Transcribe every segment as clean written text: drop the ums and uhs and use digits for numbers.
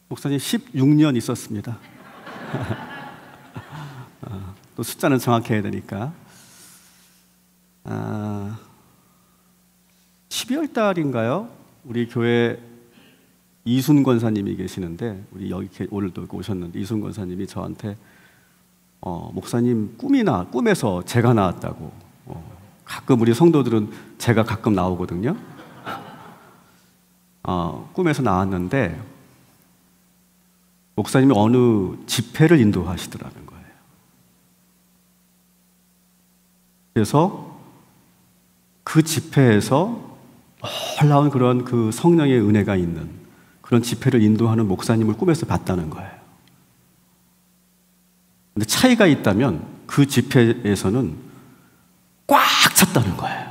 목사님 16년 있었습니다. 또 숫자는 정확해야 되니까. 12월 달인가요? 우리 교회 이순 권사님이 계시는데, 우리 여기 오늘도 오셨는데, 이순 권사님이 저한테 목사님 꿈에서 제가 나왔다고. 가끔 우리 성도들은 제가 가끔 나오거든요. 꿈에서 나왔는데 목사님이 어느 집회를 인도하시더라는 거예요. 그래서 그 집회에서 놀라운 그런 그 성령의 은혜가 있는 그런 집회를 인도하는 목사님을 꿈에서 봤다는 거예요. 근데 차이가 있다면 그 집회에서는 꽉 찼다는 거예요.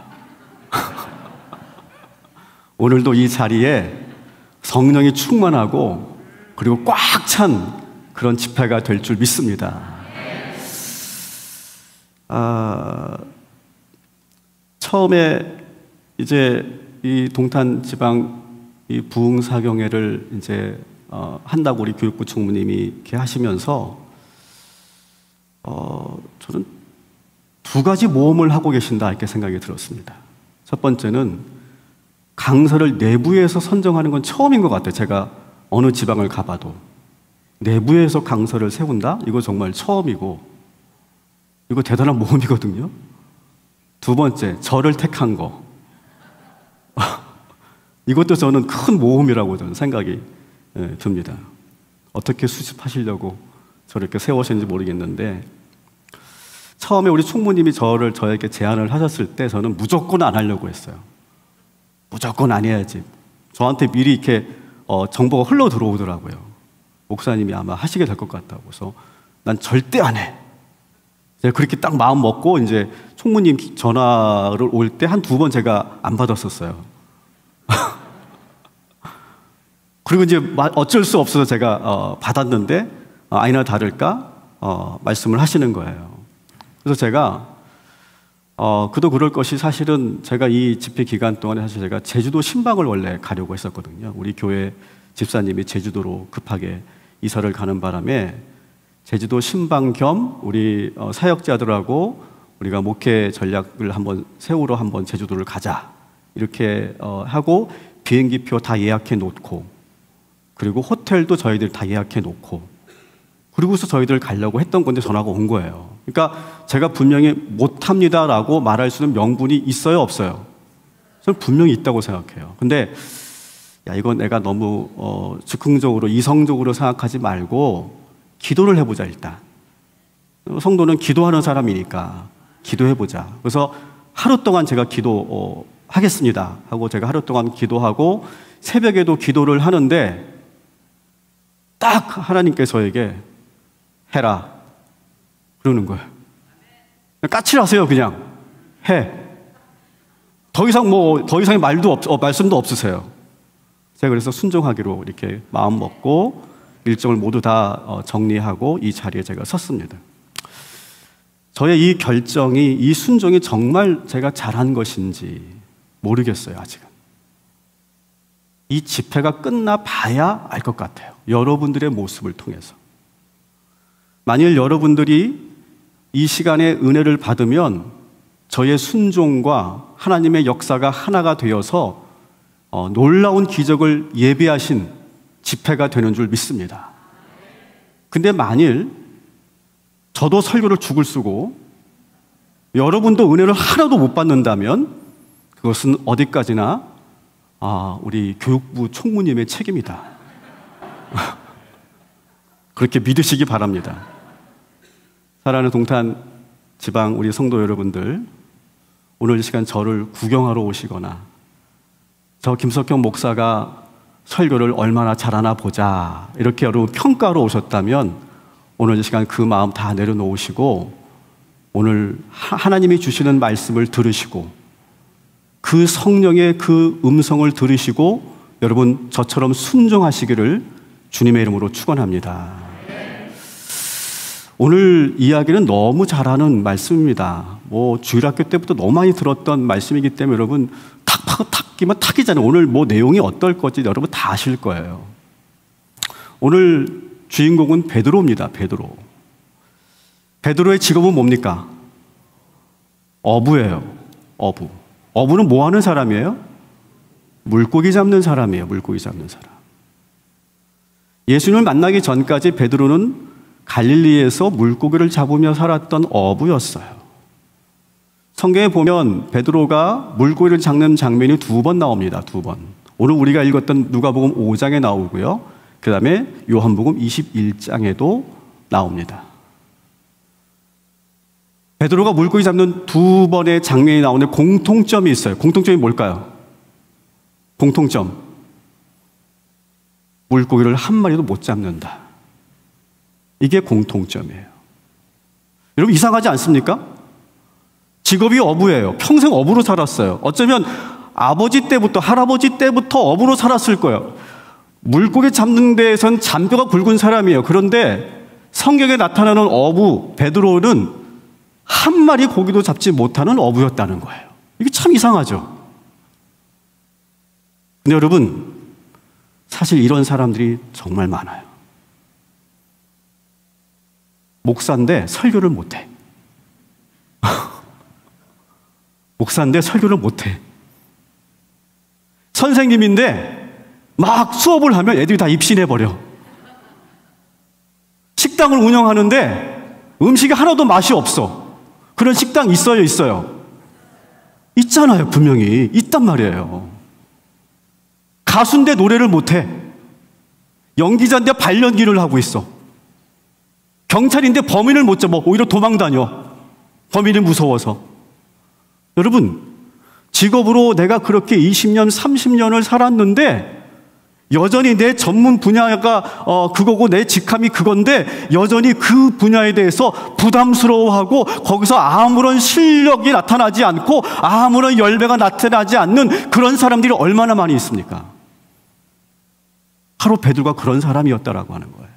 오늘도 이 자리에 성령이 충만하고 그리고 꽉 찬 그런 집회가 될 줄 믿습니다. 처음에 이제 이 동탄 지방 이 부흥사경회를 이제 한다고 우리 교육부 총무님이 이렇게 하시면서 저는 두 가지 모험을 하고 계신다 이렇게 생각이 들었습니다. 첫 번째는 강사를 내부에서 선정하는 건 처음인 것 같아요. 제가 어느 지방을 가봐도 내부에서 강사를 세운다? 이거 정말 처음이고 이거 대단한 모험이거든요. 두 번째, 저를 택한 거. 이것도 저는 큰 모험이라고 저는 생각이 듭니다. 어떻게 수습하시려고 저렇게 세우셨는지 모르겠는데, 처음에 우리 총무님이 저에게 제안을 하셨을 때 저는 무조건 안 하려고 했어요. 무조건 안 해야지. 저한테 미리 이렇게 정보가 흘러 들어오더라고요. 목사님이 아마 하시게 될 것 같다고. 그래서 난 절대 안 해. 제가 그렇게 딱 마음 먹고 이제 총무님 전화를 올 때 한 두 번 제가 안 받았었어요. 그리고 이제 어쩔 수 없어서 제가 받았는데 아니나 다를까 말씀을 하시는 거예요. 그래서 제가 그도 그럴 것이 사실은 제가 이 집회 기간 동안에 사실 제가 제주도 신방을 원래 가려고 했었거든요. 우리 교회 집사님이 제주도로 급하게 이사를 가는 바람에 제주도 신방 겸 우리 사역자들하고 우리가 목회 전략을 한번 세우러 한번 제주도를 가자 이렇게 하고 비행기표 다 예약해 놓고 그리고 호텔도 저희들 다 예약해 놓고 그리고서 저희들 가려고 했던 건데 전화가 온 거예요. 그러니까 제가 분명히 못합니다라고 말할 수 있는 명분이 있어요, 없어요? 저는 분명히 있다고 생각해요. 근데 야, 이건 내가 너무 즉흥적으로 이성적으로 생각하지 말고 기도를 해보자 일단. 성도는 기도하는 사람이니까 기도해보자. 그래서 하루 동안 제가 기도하겠습니다 하고 제가 하루 동안 기도하고 새벽에도 기도를 하는데 딱 하나님께서 저에게 해라 그러는 거예요. 까칠하세요. 그냥 해. 더 이상의 말씀도 없으세요. 제가 그래서 순종하기로 이렇게 마음 먹고 일정을 모두 다 정리하고 이 자리에 제가 섰습니다. 저의 이 결정이, 이 순종이 정말 제가 잘한 것인지 모르겠어요, 아직은. 이 집회가 끝나 봐야 알 것 같아요. 여러분들의 모습을 통해서. 만일 여러분들이 이 시간에 은혜를 받으면 저의 순종과 하나님의 역사가 하나가 되어서 놀라운 기적을 예비하신 집회가 되는 줄 믿습니다. 근데 만일 저도 설교를 죽을 쓰고 여러분도 은혜를 하나도 못 받는다면 그것은 어디까지나 우리 교육부 총무님의 책임이다. 그렇게 믿으시기 바랍니다. 사랑하는 동탄 지방 우리 성도 여러분들, 오늘 이 시간 저를 구경하러 오시거나 저 김석형 목사가 설교를 얼마나 잘하나 보자 이렇게 여러분 평가로 오셨다면 오늘 이 시간 그 마음 다 내려놓으시고 오늘 하나님이 주시는 말씀을 들으시고 그 성령의 그 음성을 들으시고 여러분 저처럼 순종하시기를 주님의 이름으로 축원합니다. 오늘 이야기는 너무 잘하는 말씀입니다. 주일학교 때부터 너무 많이 들었던 말씀이기 때문에 여러분 탁 탁기면 탁이잖아요. 오늘 뭐 내용이 어떨 건지 여러분 다 아실 거예요. 오늘 주인공은 베드로입니다. 베드로. 베드로의 직업은 뭡니까? 어부예요. 어부. 어부는 뭐 하는 사람이에요? 물고기 잡는 사람이에요. 물고기 잡는 사람. 예수님을 만나기 전까지 베드로는 갈릴리에서 물고기를 잡으며 살았던 어부였어요. 성경에 보면 베드로가 물고기를 잡는 장면이 2번 나옵니다. 2번. 오늘 우리가 읽었던 누가복음 5장에 나오고요. 그 다음에 요한복음 21장에도 나옵니다. 베드로가 물고기 잡는 2번의 장면이 나오는데 공통점이 있어요. 공통점이 뭘까요? 공통점. 물고기를 한 마리도 못 잡는다. 이게 공통점이에요. 여러분 이상하지 않습니까? 직업이 어부예요. 평생 어부로 살았어요. 어쩌면 아버지 때부터 할아버지 때부터 어부로 살았을 거예요. 물고기 잡는 데에선 잔뼈가 굵은 사람이에요. 그런데 성경에 나타나는 어부 베드로는 한 마리 고기도 잡지 못하는 어부였다는 거예요. 이게 참 이상하죠. 근데 여러분 사실 이런 사람들이 정말 많아요. 목사인데 설교를 못해. 목사인데 설교를 못해. 선생님인데 막 수업을 하면 애들이 다 입신해버려. 식당을 운영하는데 음식이 하나도 맛이 없어. 그런 식당 있어요, 있어요? 있잖아요, 분명히. 있단 말이에요. 가수인데 노래를 못해. 연기자인데 발연기를 하고 있어. 경찰인데 범인을 못 잡아. 오히려 도망다녀. 범인이 무서워서. 여러분, 직업으로 내가 그렇게 20년, 30년을 살았는데 여전히 내 전문 분야가 그거고 내 직함이 그건데 여전히 그 분야에 대해서 부담스러워하고 거기서 아무런 실력이 나타나지 않고 아무런 열매가 나타나지 않는 그런 사람들이 얼마나 많이 있습니까? 바로 베드로가 그런 사람이었다라고 하는 거예요.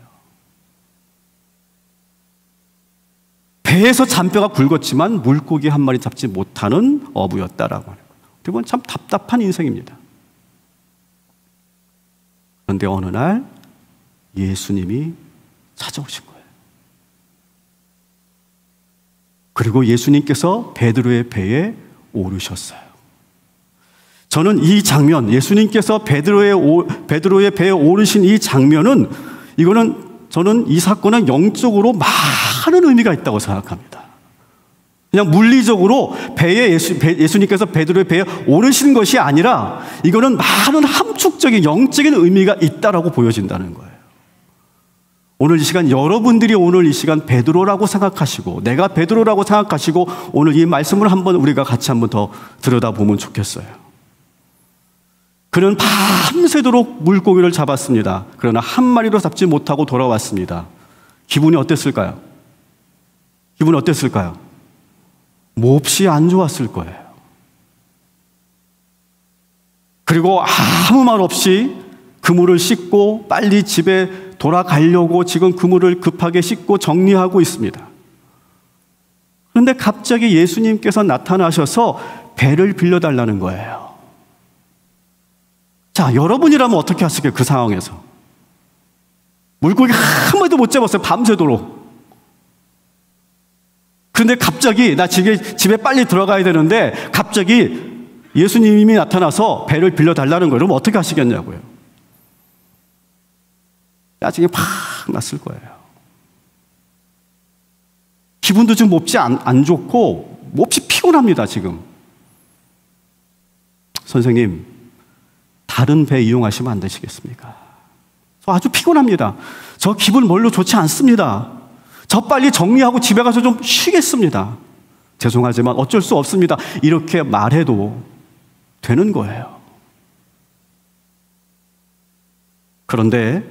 배에서 잔뼈가 굵었지만 물고기 한 마리 잡지 못하는 어부였다라고 하는 거예요. 어떻게 보면 참 답답한 인생입니다. 그런데 어느 날 예수님이 찾아오신 거예요. 그리고 예수님께서 베드로의 배에 오르셨어요. 저는 이 장면, 예수님께서 베드로의 배에 오르신 이 장면은 저는 이 사건은 영적으로 많은 의미가 있다고 생각합니다. 그냥 물리적으로 예수님께서 베드로의 배에 오르신 것이 아니라 이거는 많은 함축적인 영적인 의미가 있다라고 보여진다는 거예요. 오늘 이 시간 여러분들이 오늘 이 시간 베드로라고 생각하시고 내가 베드로라고 생각하시고 오늘 이 말씀을 우리가 같이 한번 더 들여다보면 좋겠어요. 그는 밤새도록 물고기를 잡았습니다. 그러나 한 마리도 잡지 못하고 돌아왔습니다. 기분이 어땠을까요? 기분이 어땠을까요? 몹시 안 좋았을 거예요. 그리고 아무 말 없이 그물을 씻고 빨리 집에 돌아가려고 지금 그물을 급하게 씻고 정리하고 있습니다. 그런데 갑자기 예수님께서 나타나셔서 배를 빌려달라는 거예요. 자, 여러분이라면 어떻게 하시겠어요? 그 상황에서. 물고기 한 마리도 못 잡았어요. 밤새도록. 그런데 갑자기 나 집에 빨리 들어가야 되는데 갑자기 예수님이 나타나서 배를 빌려달라는 거예요. 그럼 어떻게 하시겠냐고요. 짜증이 팍 났을 거예요. 기분도 좀 몹시 안 좋고 몹시 피곤합니다. 지금. 선생님, 다른 배 이용하시면 안 되시겠습니까? 저 아주 피곤합니다. 저 기분 별로 좋지 않습니다. 저 빨리 정리하고 집에 가서 좀 쉬겠습니다. 죄송하지만 어쩔 수 없습니다. 이렇게 말해도 되는 거예요. 그런데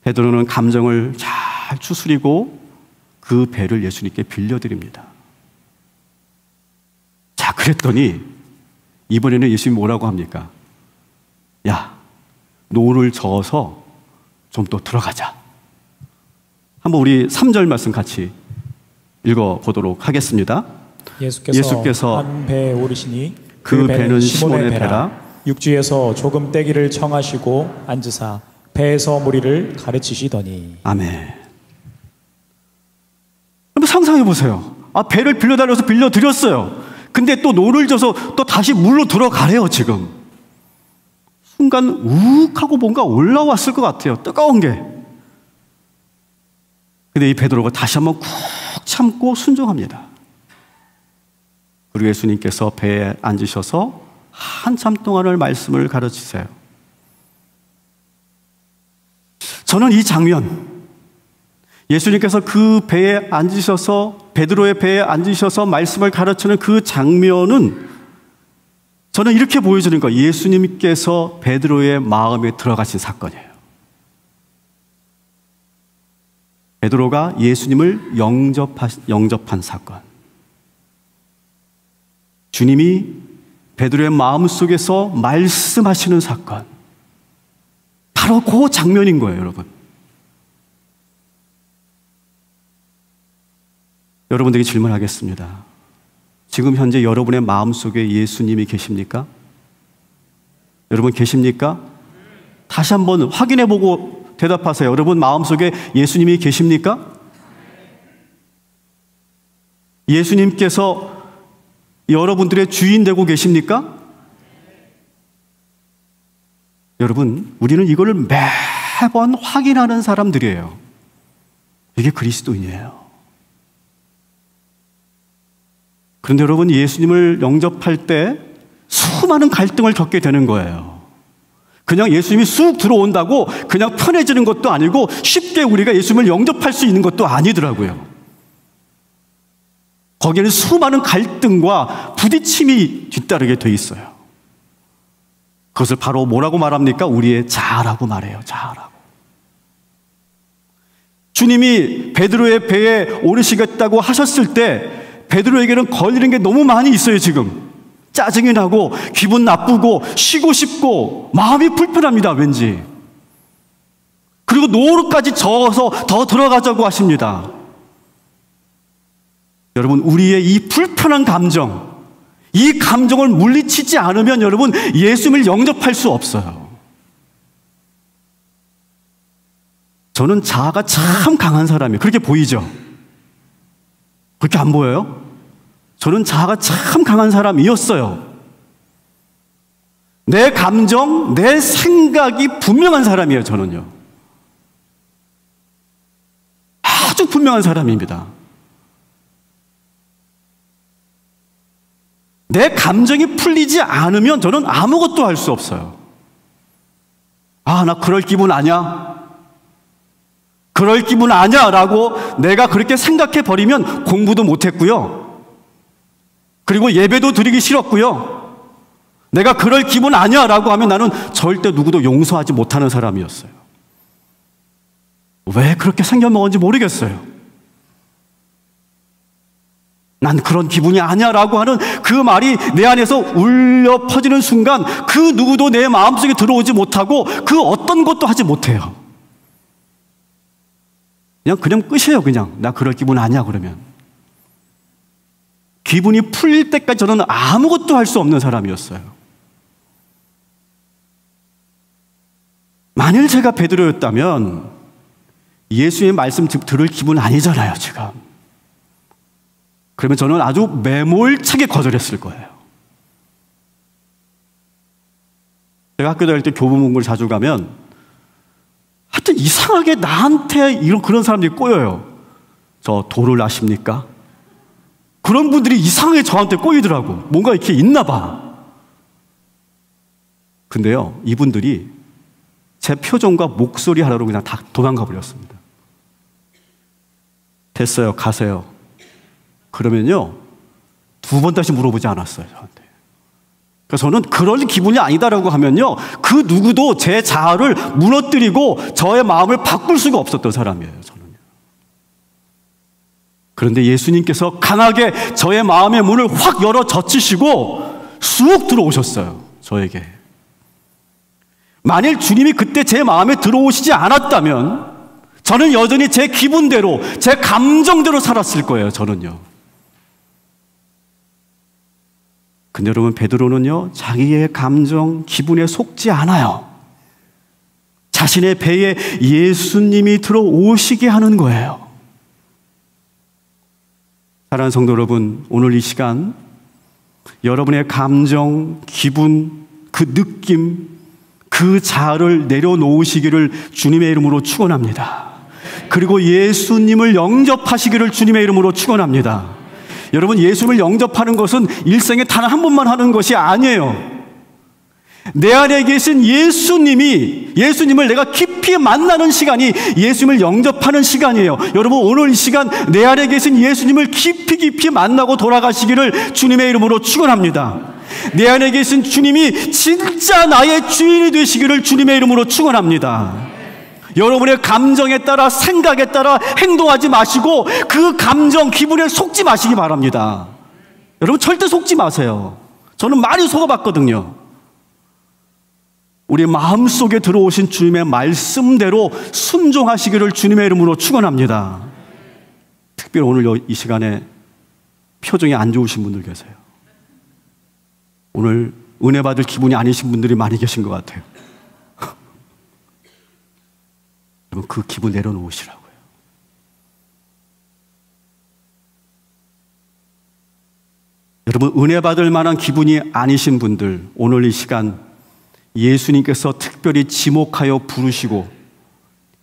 베드로는 감정을 잘 추스리고 그 배를 예수님께 빌려드립니다. 자, 그랬더니 이번에는 예수님이 뭐라고 합니까? 야, 노를 저어서 좀 또 들어가자. 한번 우리 3절 말씀 같이 읽어보도록 하겠습니다. 예수께서 한 배에 오르시니 그 배는 시몬의 배라. 육지에서 조금 떼기를 청하시고 앉으사 배에서 무리를 가르치시더니. 아멘. 한번 상상해 보세요. 배를 빌려달라서 빌려드렸어요. 근데 또 노를 져서 또 다시 물로 들어가래요, 지금. 순간 욱 하고 뭔가 올라왔을 것 같아요. 뜨거운 게. 근데 이 베드로가 다시 한번 꾹 참고 순종합니다. 그리고 예수님께서 배에 앉으셔서 한참 동안을 말씀을 가르치세요. 저는 이 장면, 예수님께서 그 배에 앉으셔서, 베드로의 배에 앉으셔서 말씀을 가르치는 그 장면은 저는 이렇게 보여주는 거예요. 예수님께서 베드로의 마음에 들어가신 사건이에요. 베드로가 예수님을 영접한 사건. 주님이 베드로의 마음속에서 말씀하시는 사건. 바로 그 장면인 거예요, 여러분. 여러분들에게 질문하겠습니다. 지금 현재 여러분의 마음속에 예수님이 계십니까? 여러분 계십니까? 다시 한번 확인해보고 대답하세요. 여러분 마음속에 예수님이 계십니까? 예수님께서 여러분들의 주인 되고 계십니까? 여러분, 우리는 이거를 매번 확인하는 사람들이에요. 이게 그리스도인이에요. 그런데 여러분, 예수님을 영접할 때 수많은 갈등을 겪게 되는 거예요. 그냥 예수님이 쑥 들어온다고 그냥 편해지는 것도 아니고 쉽게 우리가 예수님을 영접할 수 있는 것도 아니더라고요. 거기에는 수많은 갈등과 부딪힘이 뒤따르게 돼 있어요. 그것을 바로 뭐라고 말합니까? 우리의 자아라고 말해요. 자아라고. 주님이 베드로의 배에 오르시겠다고 하셨을 때 베드로에게는 걸리는 게 너무 많이 있어요. 지금 짜증이 나고 기분 나쁘고 쉬고 싶고 마음이 불편합니다. 왠지. 그리고 노루까지 저어서 더 들어가자고 하십니다. 여러분, 우리의 이 불편한 감정, 이 감정을 물리치지 않으면 여러분 예수님을 영접할 수 없어요. 저는 자아가 참 강한 사람이에요. 그렇게 보이죠? 그렇게 안 보여요? 저는 자아가 참 강한 사람이었어요. 내 감정, 내 생각이 분명한 사람이에요. 저는요. 아주 분명한 사람입니다. 내 감정이 풀리지 않으면 저는 아무것도 할 수 없어요. 나 그럴 기분 아니야. 그럴 기분 아니야 라고 내가 그렇게 생각해 버리면 공부도 못했고요. 그리고 예배도 드리기 싫었고요. 내가 그럴 기분 아니야 라고 하면 나는 절대 누구도 용서하지 못하는 사람이었어요. 왜 그렇게 생겨먹었는지 모르겠어요. 난 그런 기분이 아니야 라고 하는 그 말이 내 안에서 울려 퍼지는 순간 그 누구도 내 마음속에 들어오지 못하고 그 어떤 것도 하지 못해요. 그냥 끝이에요. 그냥 나 그럴 기분 아니야 그러면. 기분이 풀릴 때까지 저는 아무것도 할 수 없는 사람이었어요. 만일 제가 베드로였다면 예수의 말씀 들을 기분 아니잖아요 지금. 그러면 저는 아주 매몰차게 거절했을 거예요. 제가 학교 다닐 때 교부 문고를 자주 가면 하여튼 이상하게 나한테 그런 사람들이 꼬여요. 저 도를 아십니까? 그런 분들이 이상하게 저한테 꼬이더라고. 뭔가 이렇게 있나 봐. 근데요, 이분들이 제 표정과 목소리 하나로 그냥 다 도망가 버렸습니다. 됐어요, 가세요. 그러면요, 2번 다시 물어보지 않았어요, 저한테. 그래서 저는 그럴 기분이 아니다라고 하면요, 그 누구도 제 자아를 무너뜨리고 저의 마음을 바꿀 수가 없었던 사람이에요, 저는요. 그런데 예수님께서 강하게 저의 마음의 문을 확 열어 젖히시고 쑥 들어오셨어요, 저에게. 만일 주님이 그때 제 마음에 들어오시지 않았다면 저는 여전히 제 기분대로, 제 감정대로 살았을 거예요, 저는요. 근데 여러분, 베드로는요, 자기의 감정, 기분에 속지 않아요. 자신의 배에 예수님이 들어오시게 하는 거예요. 사랑하는 성도 여러분, 오늘 이 시간 여러분의 감정, 기분, 그 느낌, 그 자아를 내려놓으시기를 주님의 이름으로 축원합니다. 그리고 예수님을 영접하시기를 주님의 이름으로 축원합니다. 여러분, 예수님을 영접하는 것은 일생에 단 한 번만 하는 것이 아니에요. 내 안에 계신 예수님을 내가 깊이 만나는 시간이 예수님을 영접하는 시간이에요. 여러분, 오늘 이 시간 내 안에 계신 예수님을 깊이 만나고 돌아가시기를 주님의 이름으로 축원합니다. 내 안에 계신 주님이 진짜 나의 주인이 되시기를 주님의 이름으로 축원합니다. 여러분의 감정에 따라, 생각에 따라 행동하지 마시고 그 감정, 기분에 속지 마시기 바랍니다. 여러분, 절대 속지 마세요. 저는 많이 속아봤거든요. 우리 마음속에 들어오신 주님의 말씀대로 순종하시기를 주님의 이름으로 축원합니다. 특별히 오늘 이 시간에 표정이 안 좋으신 분들 계세요. 오늘 은혜 받을 기분이 아니신 분들이 많이 계신 것 같아요. 여러분, 그 기분 내려놓으시라고요. 여러분, 은혜 받을 만한 기분이 아니신 분들, 오늘 이 시간 예수님께서 특별히 지목하여 부르시고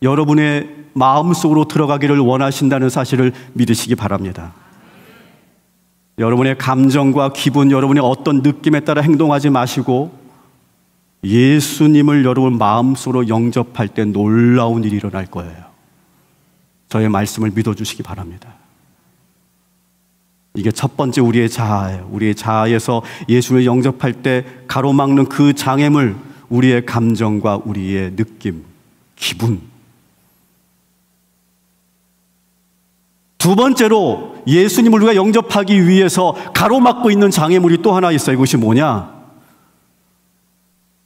여러분의 마음속으로 들어가기를 원하신다는 사실을 믿으시기 바랍니다. 여러분의 감정과 기분, 여러분의 어떤 느낌에 따라 행동하지 마시고 예수님을 여러분 마음속으로 영접할 때 놀라운 일이 일어날 거예요. 저의 말씀을 믿어주시기 바랍니다. 이게 첫 번째 우리의 자아예요. 우리의 자아에서 예수를 영접할 때 가로막는 그 장애물, 우리의 감정과 우리의 느낌, 기분. 두 번째로 예수님을 우리가 영접하기 위해서 가로막고 있는 장애물이 또 하나 있어요. 이것이 뭐냐?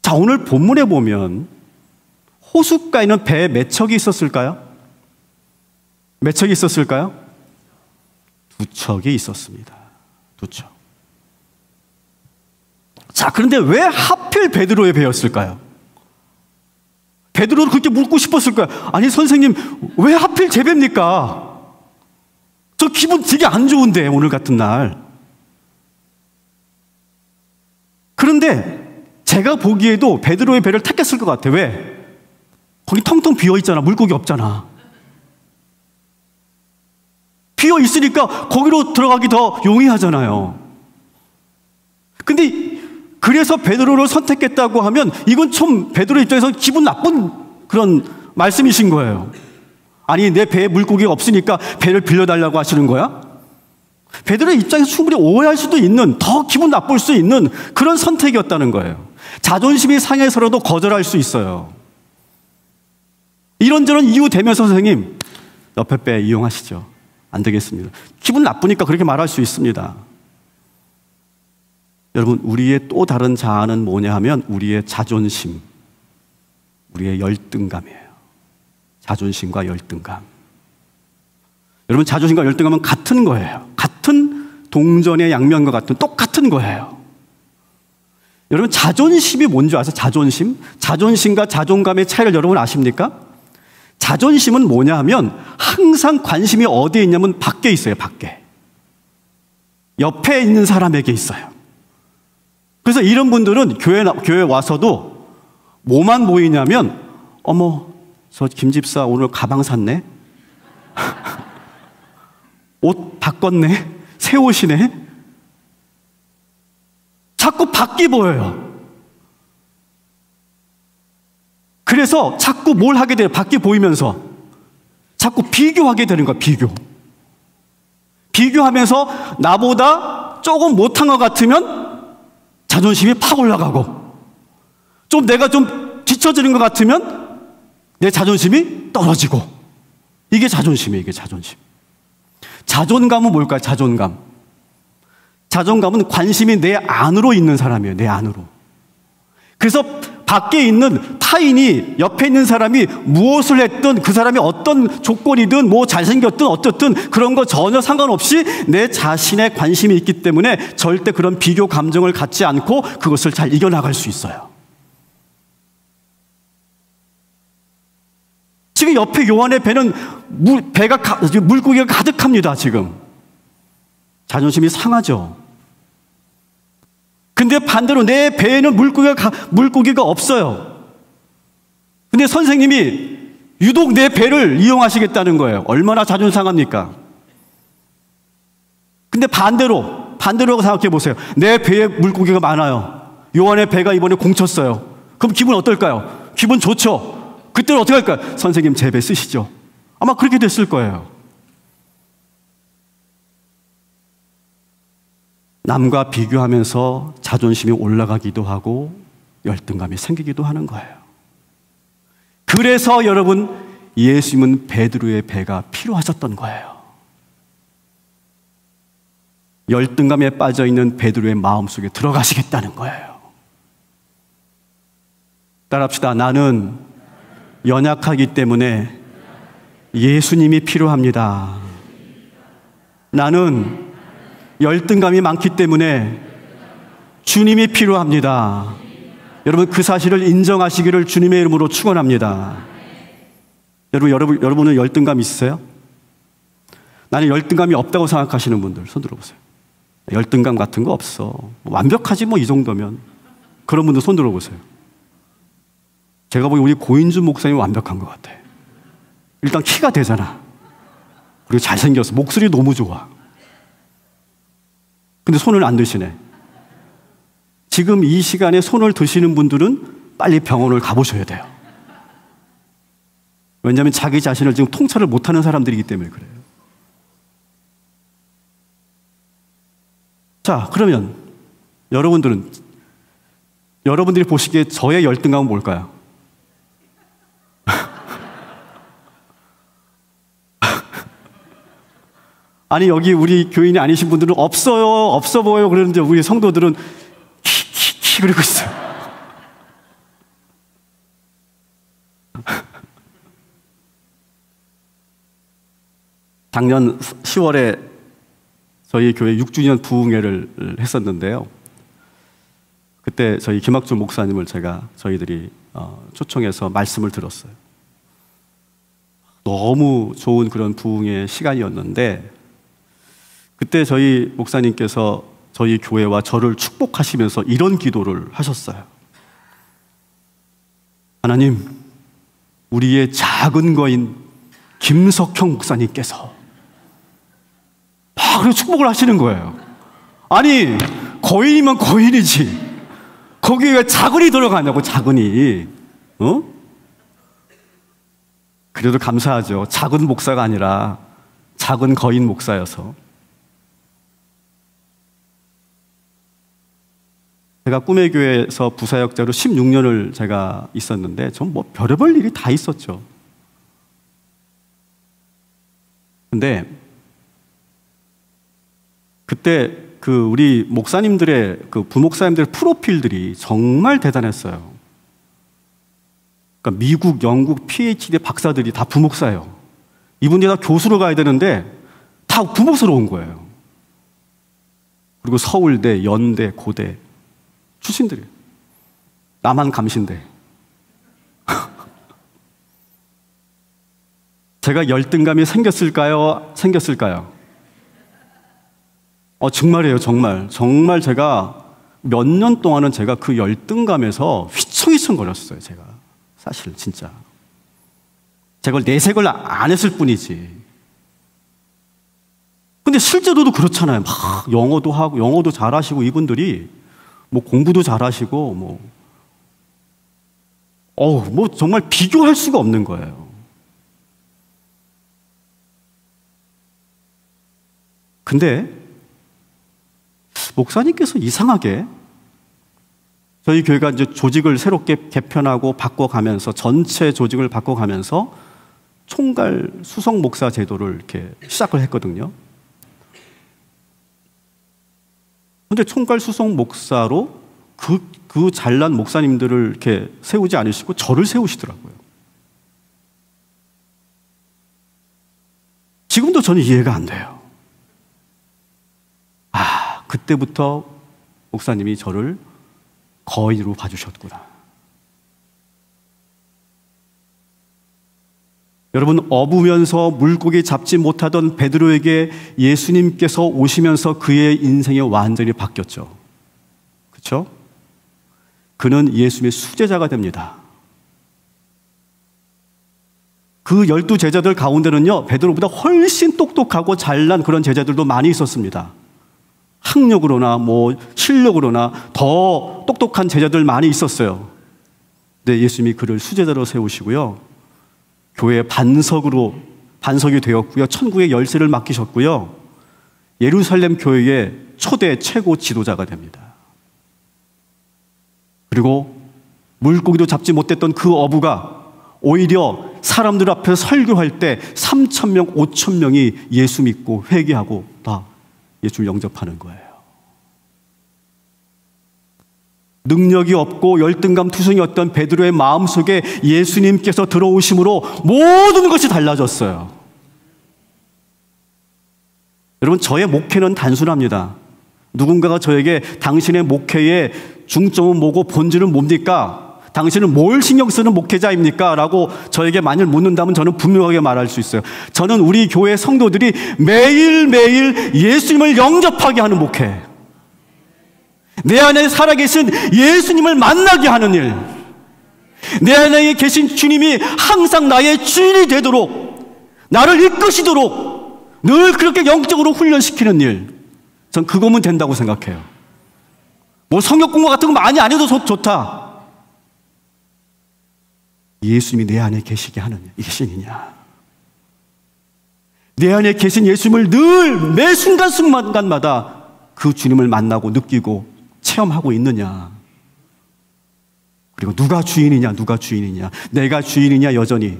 자, 오늘 본문에 보면 호숫가에는 배에 몇 척이 있었을까요? 몇 척이 있었을까요? 2척이 있었습니다. 2척. 자, 그런데 왜 하필 베드로의 배였을까요? 베드로도 그렇게 묻고 싶었을 거야. 아니, 선생님, 왜 하필 제 배입니까? 저 기분 되게 안 좋은데, 오늘 같은 날. 그런데 제가 보기에도 베드로의 배를 택했을 것 같아. 왜? 거기 텅텅 비어있잖아. 물고기 없잖아. 비어 있으니까 거기로 들어가기 더 용이하잖아요. 근데 그래서 베드로를 선택했다고 하면 이건 좀 베드로 입장에서 기분 나쁜 그런 말씀이신 거예요. 아니, 내 배에 물고기가 없으니까 배를 빌려달라고 하시는 거야? 베드로의 입장에서 충분히 오해할 수도 있는, 더 기분 나쁠 수 있는 그런 선택이었다는 거예요. 자존심이 상해서라도 거절할 수 있어요. 이런저런 이유 대면서 선생님, 옆에 배 이용하시죠. 안 되겠습니다. 기분 나쁘니까 그렇게 말할 수 있습니다. 여러분, 우리의 또 다른 자아는 뭐냐 하면 우리의 자존심, 우리의 열등감이에요. 자존심과 열등감. 여러분, 자존심과 열등감은 같은 거예요. 같은 동전의 양면과 같은 똑같은 거예요. 여러분, 자존심이 뭔지 아세요? 자존심? 자존심과 자존감의 차이를 여러분 아십니까? 자존심은 뭐냐 하면 항상 관심이 어디에 있냐면 밖에 있어요. 밖에. 옆에 있는 사람에게 있어요. 그래서 이런 분들은 교회 와서도 뭐만 보이냐면, 어머, 저 김 집사 오늘 가방 샀네? 옷 바꿨네? 새 옷이네? 자꾸 밖이 보여요. 그래서 자꾸 뭘 하게 돼요? 밖이 보이면서 자꾸 비교하게 되는 거야. 비교하면서 나보다 조금 못한 것 같으면 자존심이 팍 올라가고, 좀 내가 좀 뒤처지는 것 같으면 내 자존심이 떨어지고. 이게 자존심이에요. 이게 자존심. 자존감은 뭘까요? 자존감은 관심이 내 안으로 있는 사람이에요. 내 안으로. 그래서 밖에 있는 타인이, 옆에 있는 사람이 무엇을 했든, 그 사람이 어떤 조건이든 뭐 잘생겼든 어떻든 그런 거 전혀 상관없이 내 자신에 관심이 있기 때문에 절대 그런 비교 감정을 갖지 않고 그것을 잘 이겨나갈 수 있어요. 지금 옆에 요한의 배는 물고기가 가득합니다. 지금 자존심이 상하죠. 근데 반대로 내 배에는 물고기가 없어요. 근데 선생님이 유독 내 배를 이용하시겠다는 거예요. 얼마나 자존심 상합니까? 근데 반대로 생각해 보세요. 내 배에 물고기가 많아요. 요한의 배가 이번에 공쳤어요. 그럼 기분 어떨까요? 기분 좋죠. 그때는 어떻게 할까요? 선생님 제 배 쓰시죠. 아마 그렇게 됐을 거예요. 남과 비교하면서 자존심이 올라가기도 하고 열등감이 생기기도 하는 거예요. 그래서 여러분, 예수님은 베드로의 배가 필요하셨던 거예요. 열등감에 빠져있는 베드로의 마음속에 들어가시겠다는 거예요. 따라합시다. 나는 연약하기 때문에 예수님이 필요합니다. 나는 열등감이 많기 때문에 주님이 필요합니다. 여러분, 그 사실을 인정하시기를 주님의 이름으로 축원합니다. 여러분은 열등감 있으세요? 나는 열등감이 없다고 생각하시는 분들 손 들어보세요. 열등감 같은 거 없어. 완벽하지 뭐 이 정도면. 그런 분들 손 들어보세요. 제가 보기 우리 고인준 목사님 완벽한 것 같아. 일단 키가 되잖아. 그리고 잘생겼어. 목소리 너무 좋아. 근데 손을 안 드시네. 지금 이 시간에 손을 드시는 분들은 빨리 병원을 가보셔야 돼요. 왜냐하면 자기 자신을 지금 통찰을 못하는 사람들이기 때문에 그래요. 자, 그러면 여러분들이 보시기에 저의 열등감은 뭘까요? 아니, 여기 우리 교인이 아니신 분들은 없어요, 없어 보여요 그러는데 우리 성도들은 키 그러고 있어요. 작년 10월에 저희 교회 6주년 부흥회를 했었는데요. 그때 저희 김학준 목사님을 저희들이 초청해서 말씀을 들었어요. 너무 좋은 그런 부흥의 시간이었는데, 그때 저희 목사님께서 저희 교회와 저를 축복하시면서 이런 기도를 하셨어요. 하나님, 우리의 작은 거인 김석형 목사님께서 막 축복을 하시는 거예요. 아니, 거인이면 거인이지. 거기에 왜 작은이 들어가냐고, 작은이. 그래도 감사하죠. 작은 목사가 아니라 작은 거인 목사여서. 제가 꿈의 교회에서 부사역자로 16년을 제가 있었는데 전 뭐 별의별 일이 다 있었죠. 근데 그때 우리 목사님들의 부목사님들의 프로필들이 정말 대단했어요. 그러니까 미국, 영국, PhD 박사들이 다 부목사예요. 이분들이 다 교수로 가야 되는데 다 부목사로 온 거예요. 그리고 서울대, 연대, 고대 출신들이에요. 나만 감신대. 제가 열등감이 생겼을까요? 정말이에요, 정말. 정말 제가 몇 년 동안은 제가 그 열등감에서 휘청휘청거렸어요, 제가. 사실, 진짜. 제가 내색을 안 했을 뿐이지. 근데 실제로도 그렇잖아요. 막 영어도 하고, 영어도 잘하시고, 이분들이 뭐 공부도 잘하시고, 뭐 정말 비교할 수가 없는 거예요. 근데 목사님께서 이상하게 저희 교회가 이제 조직을 새롭게 개편하고 바꿔가면서 전체 조직을 바꿔가면서 총괄 수석 목사 제도를 이렇게 시작을 했거든요. 근데 총괄 수석 목사로 그 그 잘난 목사님들을 이렇게 세우지 않으시고 저를 세우시더라고요. 지금도 저는 이해가 안 돼요. 그때부터 목사님이 저를 거인으로 봐주셨구나. 여러분, 어부면서 물고기 잡지 못하던 베드로에게 예수님께서 오시면서 그의 인생이 완전히 바뀌었죠. 그렇죠? 그는 예수님의 수제자가 됩니다. 그 12 제자들 가운데는요, 베드로보다 훨씬 똑똑하고 잘난 그런 제자들도 많이 있었습니다. 학력으로나 실력으로나 더 똑똑한 제자들 많이 있었어요. 근데 예수님이 그를 수제자로 세우시고요, 교회의 반석이 되었고요, 천국의 열쇠를 맡기셨고요, 예루살렘 교회의 초대 최고 지도자가 됩니다. 그리고 물고기도 잡지 못했던 그 어부가 오히려 사람들 앞에서 설교할 때 3,000명, 5,000명이 예수 믿고 회개하고 다 예수를 영접하는 거예요. 능력이 없고 열등감 투성이었던 베드로의 마음속에 예수님께서 들어오심으로 모든 것이 달라졌어요. 여러분, 저의 목회는 단순합니다. 누군가가 저에게 당신의 목회의 중점은 뭐고 본질은 뭡니까? 당신은 뭘 신경 쓰는 목회자입니까? 라고 저에게 만일 묻는다면 저는 분명하게 말할 수 있어요. 저는 우리 교회 성도들이 매일매일 예수님을 영접하게 하는 목회, 내 안에 살아계신 예수님을 만나게 하는 일, 내 안에 계신 주님이 항상 나의 주인이 되도록, 나를 이끄시도록 늘 그렇게 영적으로 훈련시키는 일, 전 그거면 된다고 생각해요. 성역 공부 같은 거 많이 안 해도 좋다. 예수님이 내 안에 계시게 하는 이게 신이냐? 내 안에 계신 예수님을 늘 매 순간순간마다 그 주님을 만나고 느끼고 체험하고 있느냐? 그리고 누가 주인이냐? 내가 주인이냐? 여전히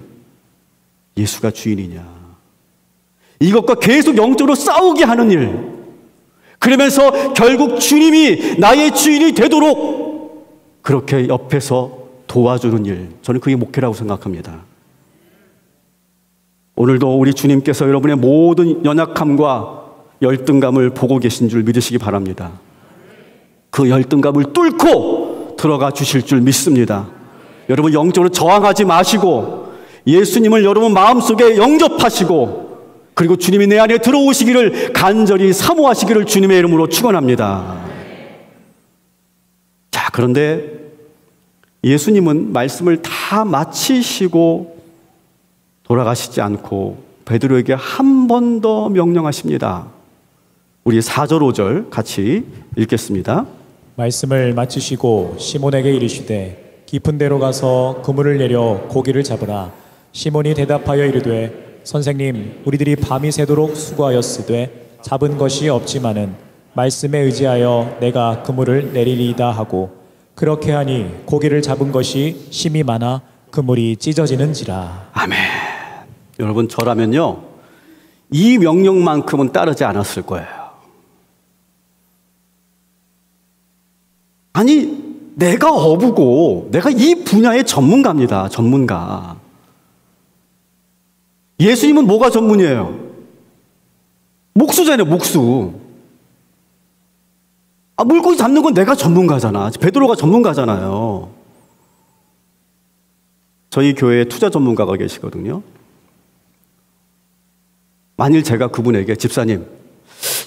예수가 주인이냐? 이것과 계속 영적으로 싸우게 하는 일, 그러면서 결국 주님이 나의 주인이 되도록 그렇게 옆에서 도와주는 일, 저는 그게 목회라고 생각합니다. 오늘도 우리 주님께서 여러분의 모든 연약함과 열등감을 보고 계신 줄 믿으시기 바랍니다. 그 열등감을 뚫고 들어가 주실 줄 믿습니다. 여러분, 영적으로 저항하지 마시고 예수님을 여러분 마음속에 영접하시고, 그리고 주님이 내 안에 들어오시기를 간절히 사모하시기를 주님의 이름으로 축원합니다. 자, 그런데 예수님은 말씀을 다 마치시고 돌아가시지 않고 베드로에게 한 번 더 명령하십니다. 우리 4절 5절 같이 읽겠습니다. 말씀을 마치시고 시몬에게 이르시되 깊은 데로 가서 그물을 내려 고기를 잡으라. 시몬이 대답하여 이르되 선생님, 우리들이 밤이 새도록 수고하였으되 잡은 것이 없지만은 말씀에 의지하여 내가 그물을 내리리이다 하고, 그렇게 하니 고기를 잡은 것이 심이 많아 그물이 찢어지는지라. 아멘. 여러분, 저라면요 이 명령만큼은 따르지 않았을 거예요. 아니, 내가 어부고 내가 이 분야의 전문가입니다. 전문가. 예수님은 뭐가 전문이에요? 목수잖아요. 목수. 물고기 잡는 건 내가 전문가잖아. 베드로가 전문가잖아요. 저희 교회에 투자 전문가가 계시거든요. 만일 제가 그분에게 집사님,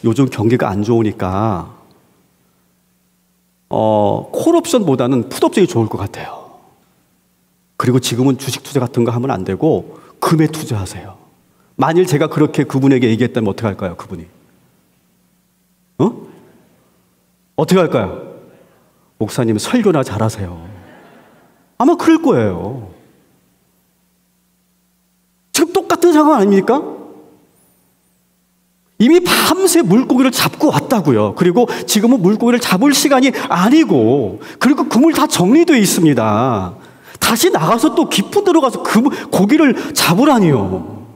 요즘 경기가 안 좋으니까 콜옵션보다는 풋옵션이 좋을 것 같아요. 그리고 지금은 주식 투자 같은 거 하면 안 되고 금에 투자하세요. 만일 제가 그렇게 그분에게 얘기했다면 어떻게 할까요? 그분이 어떻게 할까요? 목사님 설교나 잘하세요. 아마 그럴 거예요. 지금 똑같은 상황 아닙니까? 이미 밤새 물고기를 잡고 왔다고요. 그리고 지금은 물고기를 잡을 시간이 아니고, 그리고 그물 다 정리되어 있습니다. 다시 나가서 또 깊은 데로 가서 그 고기를 잡으라니요.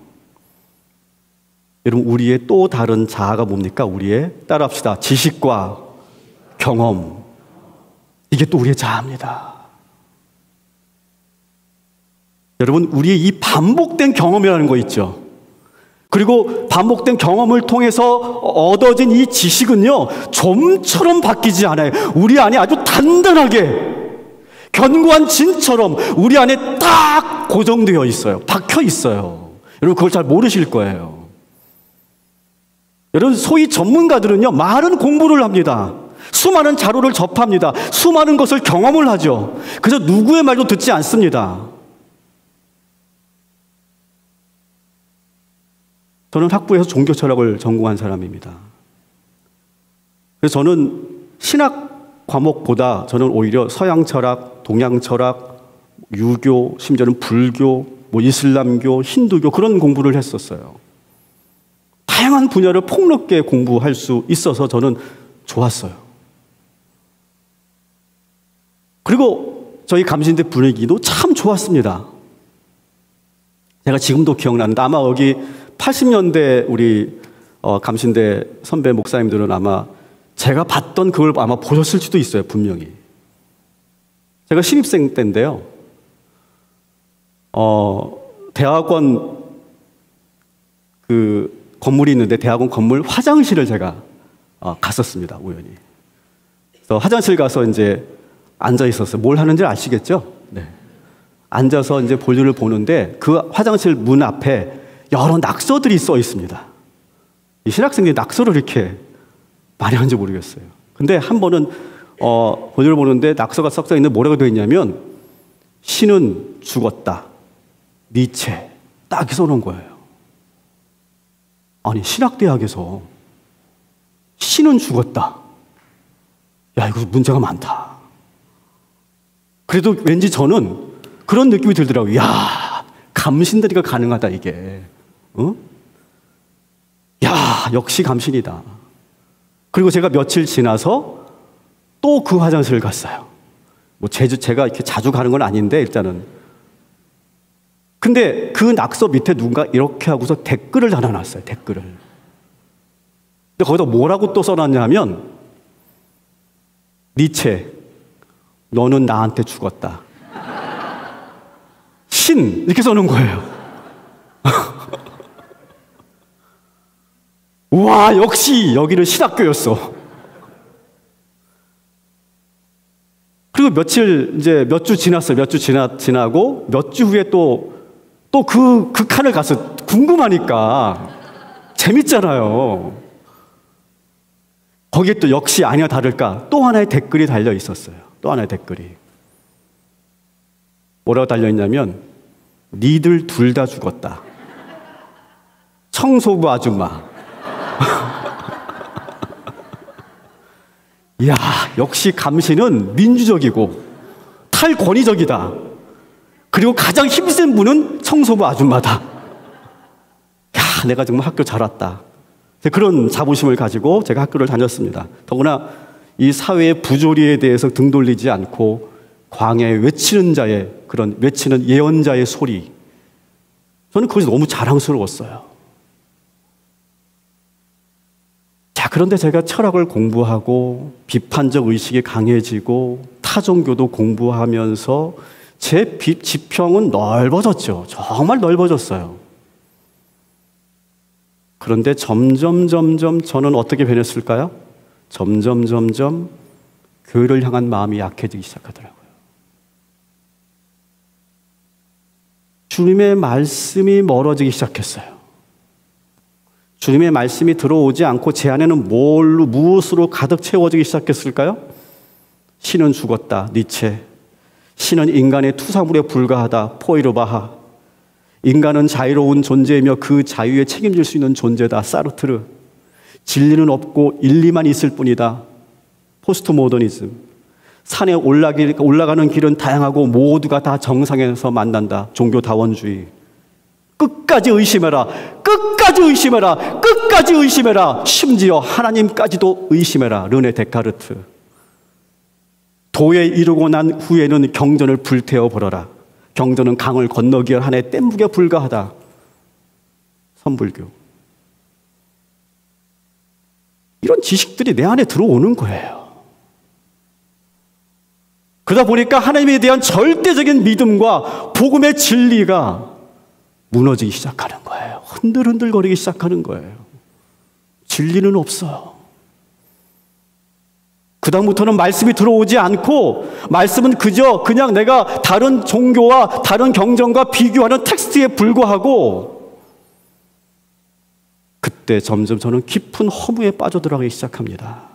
여러분, 우리의 또 다른 자아가 뭡니까? 우리의, 따라합시다, 지식과 경험. 이게 또 우리의 자아입니다. 여러분, 우리의 이 반복된 경험이라는 거 있죠. 그리고 반복된 경험을 통해서 얻어진 이 지식은요, 좀처럼 바뀌지 않아요. 우리 안에 아주 단단하게 견고한 진처럼 우리 안에 딱 고정되어 있어요. 박혀 있어요. 여러분, 그걸 잘 모르실 거예요. 여러분, 소위 전문가들은요, 많은 공부를 합니다. 수많은 자료를 접합니다. 수많은 것을 경험을 하죠. 그래서 누구의 말도 듣지 않습니다. 저는 학부에서 종교철학을 전공한 사람입니다. 그래서 저는 신학 과목보다 저는 오히려 서양 철학, 동양 철학, 유교, 심지어는 불교, 이슬람교, 힌두교 그런 공부를 했었어요. 다양한 분야를 폭넓게 공부할 수 있어서 저는 좋았어요. 그리고 저희 감신대 분위기도 참 좋았습니다. 제가 지금도 기억나는데 아마 여기 80년대 우리 감신대 선배 목사님들은 아마 제가 봤던 그걸 아마 보셨을 수도 있어요. 분명히. 제가 신입생 때인데요. 대학원 그 건물이 있는데 대학원 건물 화장실을 제가 갔었습니다. 우연히. 그래서 화장실 가서 이제 앉아 있었어요. 뭘 하는지 아시겠죠? 네. 앉아서 이제 볼일을 보는데 그 화장실 문 앞에 여러 낙서들이 써 있습니다. 이 신학생들이 낙서를 이렇게 많이 하는지 모르겠어요. 근데 한 번은 볼일을 보는데 낙서가 써 있는데 뭐라고 되어 있냐면 신은 죽었다. 니체. 딱 이렇게 써놓은 거예요. 아니, 신학대학에서 신은 죽었다. 야, 이거 문제가 많다. 그래도 왠지 저는 그런 느낌이 들더라고요. 야, 감신들이가 가능하다, 이게. 어? 야, 역시 감신이다. 그리고 제가 며칠 지나서 또 그 화장실을 갔어요. 제가 이렇게 자주 가는 건 아닌데, 일단은. 근데 그 낙서 밑에 누군가 이렇게 하고서 댓글을 달아놨어요, 댓글을. 근데 거기다 뭐라고 또 써놨냐면, 니체, 너는 나한테 죽었다. 신, 이렇게 써놓은 거예요. 와, 역시 여기는 신학교였어. 그리고 몇 주 지났어요. 몇 주 지나고, 몇 주 후에 또 그 칸을 가서 궁금하니까 재밌잖아요. 거기에 또 역시 아니나 다를까 또 하나의 댓글이 달려 있었어요. 또 하나의 댓글이. 뭐라고 달려 있냐면, 니들 둘 다 죽었다. 청소부 아줌마. 이야, 역시 감신은 민주적이고 탈권위적이다. 그리고 가장 힘센 분은 청소부 아줌마다. 야, 내가 정말 학교 잘 왔다. 그런 자부심을 가지고 제가 학교를 다녔습니다. 더구나 이 사회의 부조리에 대해서 등 돌리지 않고 광야에 외치는 자의 그런 외치는 예언자의 소리. 저는 그것이 너무 자랑스러웠어요. 자, 그런데 제가 철학을 공부하고 비판적 의식이 강해지고 타종교도 공부하면서 제 지평은 넓어졌죠. 정말 넓어졌어요. 그런데 점점 저는 어떻게 변했을까요? 점점 교회를 향한 마음이 약해지기 시작하더라고요. 주님의 말씀이 멀어지기 시작했어요. 주님의 말씀이 들어오지 않고 제 안에는 무엇으로 가득 채워지기 시작했을까요? 신은 죽었다. 니체. 신은 인간의 투사물에 불과하다. 포이르바하. 인간은 자유로운 존재이며 그 자유에 책임질 수 있는 존재다. 사르트르. 진리는 없고 일리만 있을 뿐이다. 포스트 모더니즘. 산에 올라가는 길은 다양하고 모두가 다 정상에서 만난다. 종교다원주의. 끝까지 의심해라. 끝까지 의심해라. 끝까지 의심해라. 심지어 하나님까지도 의심해라. 르네 데카르트. 도에 이르고 난 후에는 경전을 불태워 버려라. 경전은 강을 건너기에 하나의 뗏목에 불과하다. 선불교. 이런 지식들이 내 안에 들어오는 거예요. 그러다 보니까 하나님에 대한 절대적인 믿음과 복음의 진리가 무너지기 시작하는 거예요. 흔들흔들거리기 시작하는 거예요. 진리는 없어요. 그다음부터는 말씀이 들어오지 않고 말씀은 그냥 내가 다른 종교와 다른 경전과 비교하는 텍스트에 불과하고, 그때 점점 저는 깊은 허무에 빠져들어가기 시작합니다.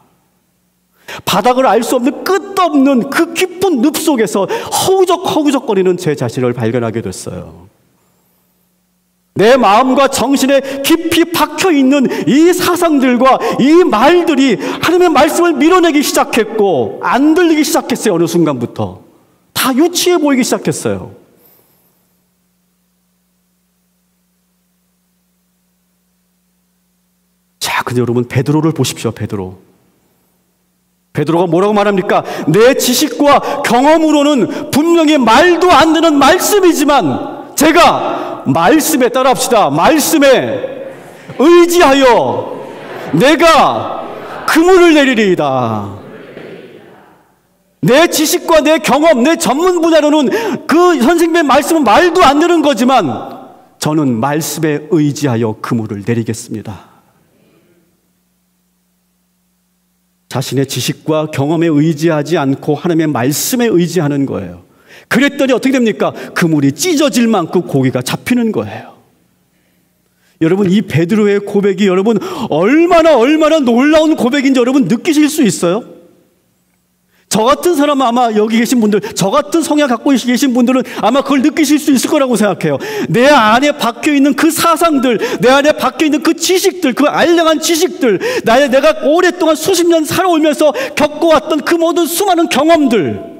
바닥을 알 수 없는 끝도 없는 그 깊은 늪 속에서 허우적허우적거리는 제 자신을 발견하게 됐어요. 내 마음과 정신에 깊이 박혀있는 이 사상들과 이 말들이 하나님의 말씀을 밀어내기 시작했고 안 들리기 시작했어요. 어느 순간부터 다 유치해 보이기 시작했어요. 자, 근데 여러분, 베드로를 보십시오. 베드로가 뭐라고 말합니까? 내 지식과 경험으로는 분명히 말도 안 되는 말씀이지만 제가 말씀에, 따라합시다, 말씀에 의지하여 내가 그물을 내리리이다. 내 지식과 내 경험, 내 전문 분야로는 그 선생님의 말씀은 말도 안 되는 거지만 저는 말씀에 의지하여 그물을 내리겠습니다. 자신의 지식과 경험에 의지하지 않고 하나님의 말씀에 의지하는 거예요. 그랬더니 어떻게 됩니까? 그물이 찢어질 만큼 고기가 잡히는 거예요. 여러분, 이 베드로의 고백이 여러분 얼마나 놀라운 고백인지 여러분 느끼실 수 있어요? 저 같은 사람, 아마 여기 계신 분들, 저 같은 성향 갖고 계신 분들은 아마 그걸 느끼실 수 있을 거라고 생각해요. 내 안에 박혀있는 그 사상들, 내 안에 박혀있는 그 지식들, 그 알량한 지식들, 내가 오랫동안 수십 년 살아오면서 겪어왔던 그 모든 수많은 경험들,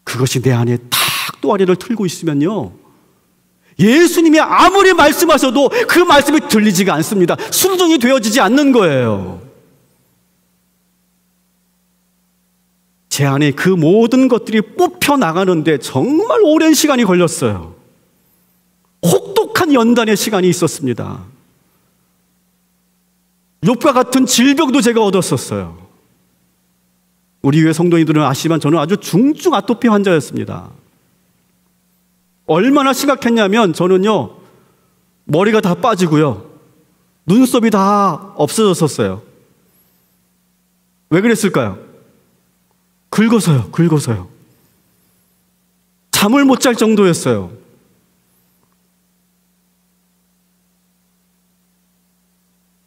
그것이 내 안에 탁 또아리를 틀고 있으면요, 예수님이 아무리 말씀하셔도 그 말씀이 들리지가 않습니다. 순종이 되어지지 않는 거예요. 제 안에 그 모든 것들이 뽑혀 나가는데 정말 오랜 시간이 걸렸어요. 혹독한 연단의 시간이 있었습니다. 욥과 같은 질병도 제가 얻었었어요. 우리 교회 성도님들은 아시지만 저는 아주 중증 아토피 환자였습니다. 얼마나 심각했냐면 저는요, 머리가 다 빠지고요, 눈썹이 다 없어졌었어요. 왜 그랬을까요? 긁어서요. 잠을 못 잘 정도였어요.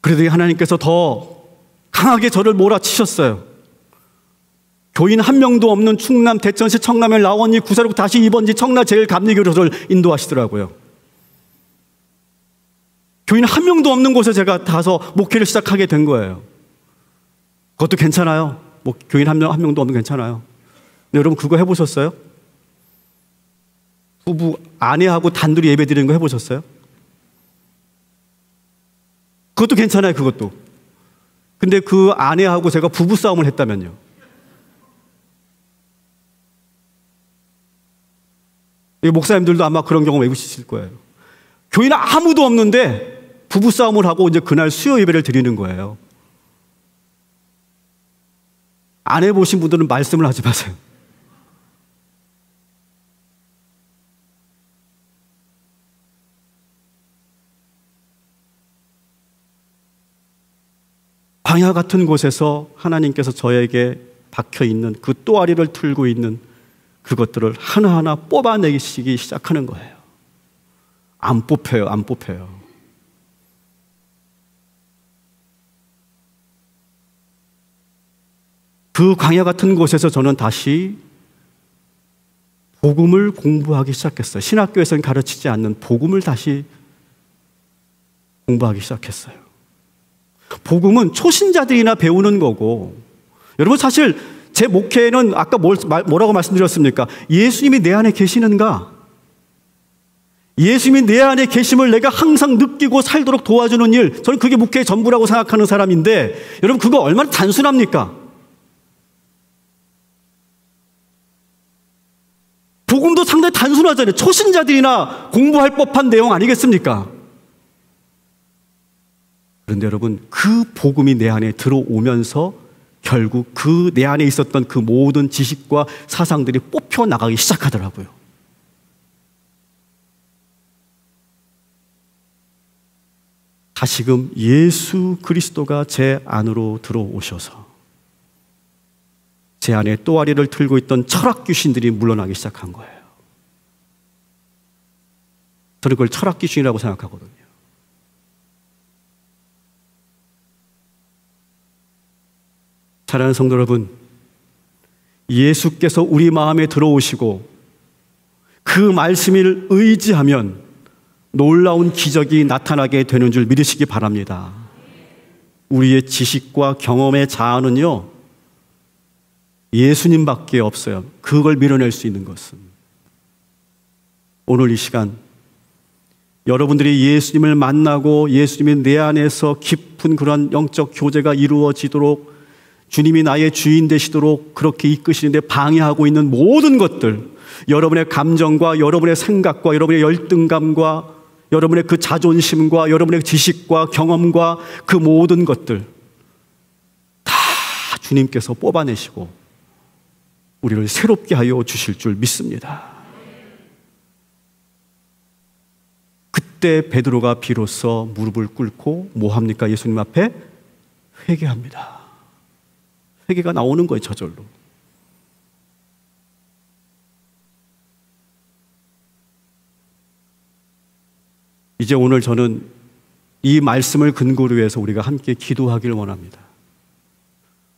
그래도 하나님께서 더 강하게 저를 몰아치셨어요. 교인 한 명도 없는 충남 대천시 청남의 라원리 구사로 다시 입원지 청라제일감리교로 저를 인도하시더라고요. 교인 한 명도 없는 곳에 제가 가서 목회를 시작하게 된 거예요. 그것도 괜찮아요. 교인 한 명도 없는 괜찮아요. 근데 여러분, 그거 해보셨어요? 부부 아내하고 단둘이 예배 드리는 거 해보셨어요? 그것도 괜찮아요. 그것도. 근데 그 아내하고 제가 부부싸움을 했다면요, 목사님들도 아마 그런 경험 해보실 거예요. 교인 아무도 없는데 부부싸움을 하고 이제 그날 수요 예배를 드리는 거예요. 안 해보신 분들은 말씀을 하지 마세요. 광야 같은 곳에서 하나님께서 저에게 박혀있는 그 또아리를 틀고 있는 그것들을 하나하나 뽑아내기 시작하는 거예요. 안 뽑혀요. 그 광야 같은 곳에서 저는 다시 복음을 공부하기 시작했어요. 신학교에서는 가르치지 않는 복음을 다시 공부하기 시작했어요. 복음은 초신자들이나 배우는 거고, 여러분 사실 제 목회는 아까 뭐라고 말씀드렸습니까? 예수님이 내 안에 계시는가? 예수님이 내 안에 계심을 내가 항상 느끼고 살도록 도와주는 일, 저는 그게 목회의 전부라고 생각하는 사람인데, 여러분 그거 얼마나 단순합니까? 복음도 상당히 단순하잖아요. 초신자들이나 공부할 법한 내용 아니겠습니까? 그런데 여러분, 그 복음이 내 안에 들어오면서 결국 그 내 안에 있었던 그 모든 지식과 사상들이 뽑혀 나가기 시작하더라고요. 다시금 예수 그리스도가 제 안으로 들어오셔서 제 안에 또아리를 틀고 있던 철학 귀신들이 물러나기 시작한 거예요. 저는 그걸 철학 귀신이라고 생각하거든요. 사랑하는 성도 여러분, 예수께서 우리 마음에 들어오시고 그 말씀을 의지하면 놀라운 기적이 나타나게 되는 줄 믿으시기 바랍니다. 우리의 지식과 경험의 자아는요, 예수님밖에 없어요. 그걸 밀어낼 수 있는 것은. 오늘 이 시간 여러분들이 예수님을 만나고 예수님이 내 안에서 깊은 그런 영적 교제가 이루어지도록, 주님이 나의 주인 되시도록 그렇게 이끄시는데 방해하고 있는 모든 것들, 여러분의 감정과 여러분의 생각과 여러분의 열등감과 여러분의 그 자존심과 여러분의 지식과 경험과 그 모든 것들 다 주님께서 뽑아내시고 우리를 새롭게 하여 주실 줄 믿습니다. 그때 베드로가 비로소 무릎을 꿇고 뭐 합니까? 예수님 앞에 회개합니다. 회개가 나오는 거예요, 저절로. 이제 오늘 저는 이 말씀을 근거로 해서 우리가 함께 기도하기를 원합니다.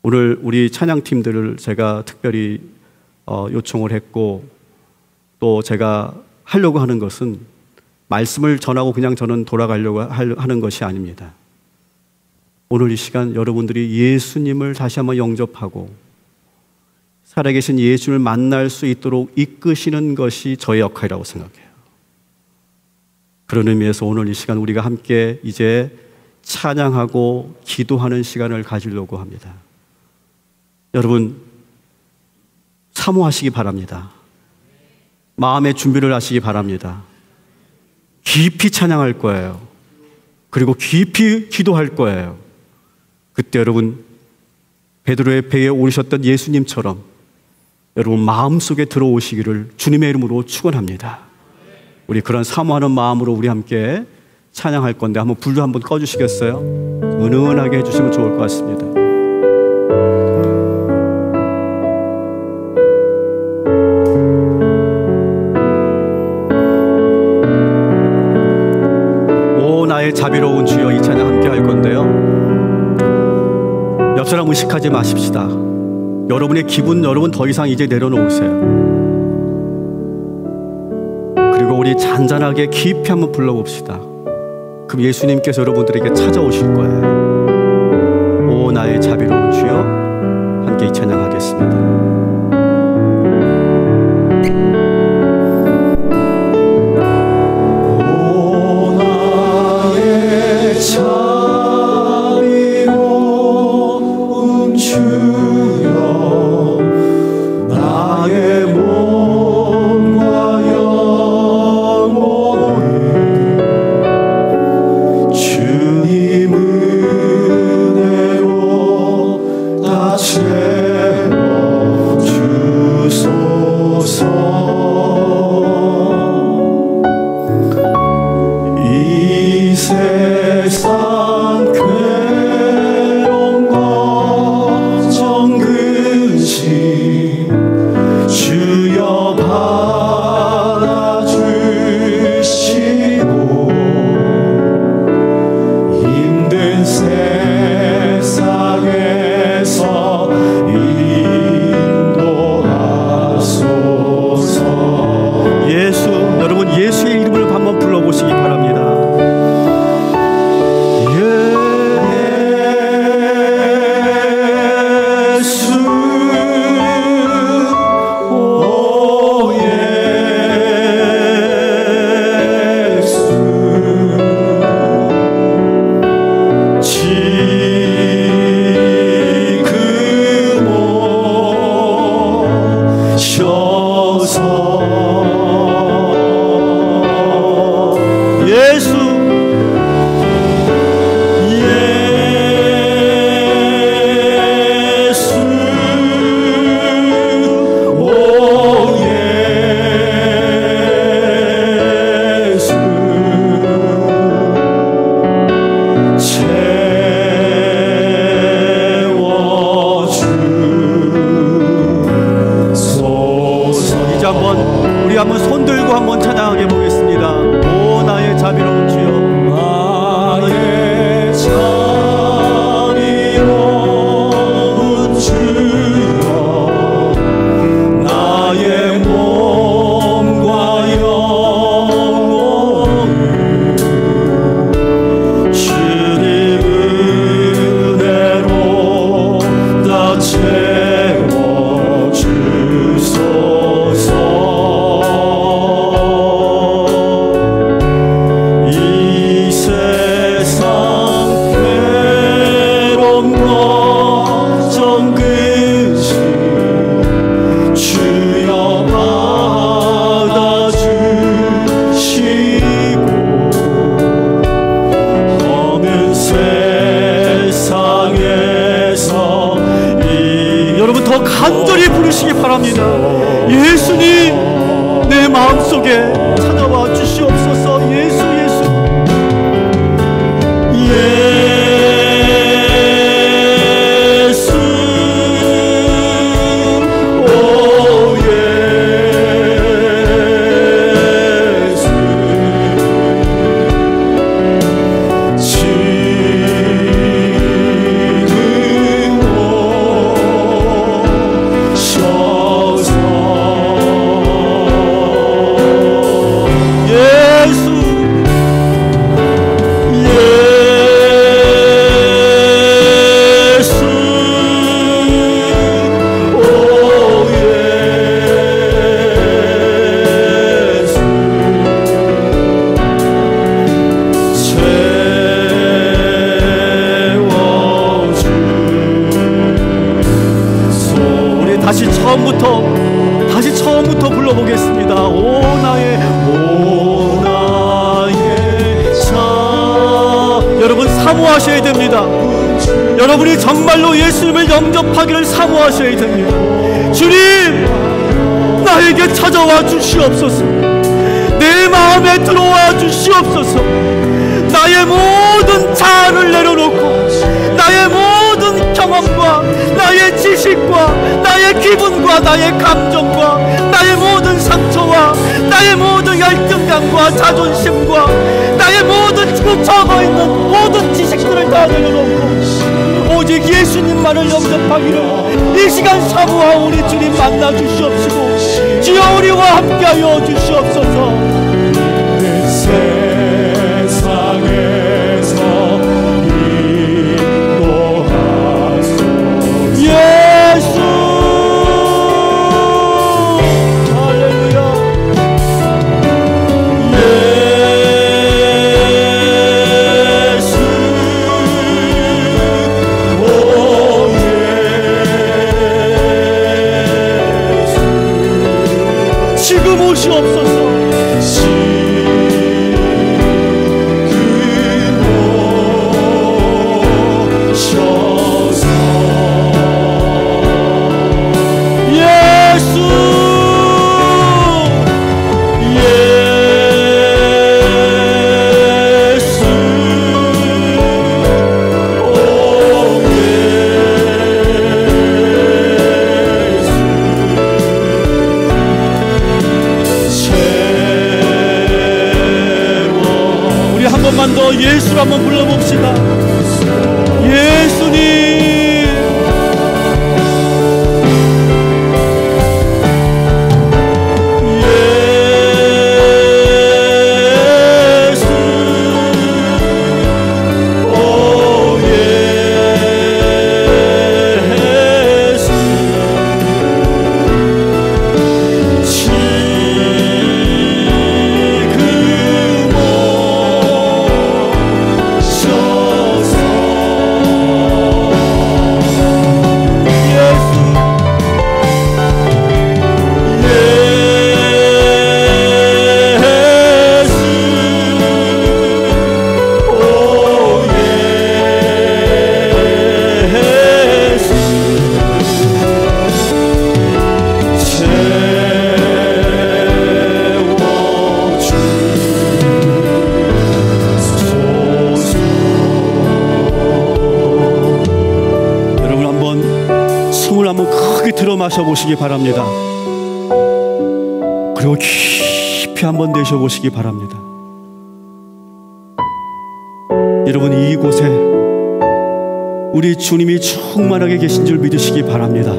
오늘 우리 찬양팀들을 제가 특별히 요청을 했고, 또 제가 하려고 하는 것은 말씀을 전하고 그냥 저는 돌아가려고 하는 것이 아닙니다. 오늘 이 시간 여러분들이 예수님을 다시 한번 영접하고 살아계신 예수님을 만날 수 있도록 이끄시는 것이 저의 역할이라고 생각해요. 그런 의미에서 오늘 이 시간 우리가 함께 이제 찬양하고 기도하는 시간을 가지려고 합니다. 여러분, 사모하시기 바랍니다. 마음의 준비를 하시기 바랍니다. 깊이 찬양할 거예요. 그리고 깊이 기도할 거예요. 그때 여러분, 베드로의 배에 오르셨던 예수님처럼 여러분 마음속에 들어오시기를 주님의 이름으로 축원합니다. 우리 그런 사모하는 마음으로 우리 함께 찬양할 건데 한번 불도 한번 꺼주시겠어요? 은은하게 해주시면 좋을 것 같습니다. 오 나의 자비로운 주여, 이 찬양 함께 할 건데요, 옆 사람 의식하지 마십시다. 여러분의 기분, 여러분 더 이상 이제 내려놓으세요. 그리고 우리 잔잔하게 깊이 한번 불러봅시다. 그럼 예수님께서 여러분들에게 찾아오실 거예요. 오 나의 자비로운 주여, 함께 이 찬양하겠습니다. 예수 예수님 내 마음속에 찾아와 주시옵소서. 예수 다시 처음부터 불러보겠습니다. 오 나의 자, 여러분 사모하셔야 됩니다. 여러분이 정말로 예수님을 영접하기를 사모하셔야 됩니다. 주님 나에게 찾아와 주시옵소서. 내 마음에 들어와 주시옵소서. 나의 모든 자아를 내려놓고 나의 모든 경험과 나의 지식과 나의 기분과 나의 감정과 나의 모든 상처와 나의 모든 열등감과 자존심과 나의 모든 적어있는 모든 지식들을 다 내려놓고 오직 예수님만을 영접하기를 이 시간 사모하오니 주님 만나 주시옵시고 주여 우리와 함께하여 주시옵소서. 지금 오시옵소서. 예수를 한번 불러봅시다. 예수님 들어 마셔보시기 바랍니다. 그리고 깊이 한번 내쉬어보시기 바랍니다. 여러분 이곳에 우리 주님이 충만하게 계신 줄 믿으시기 바랍니다.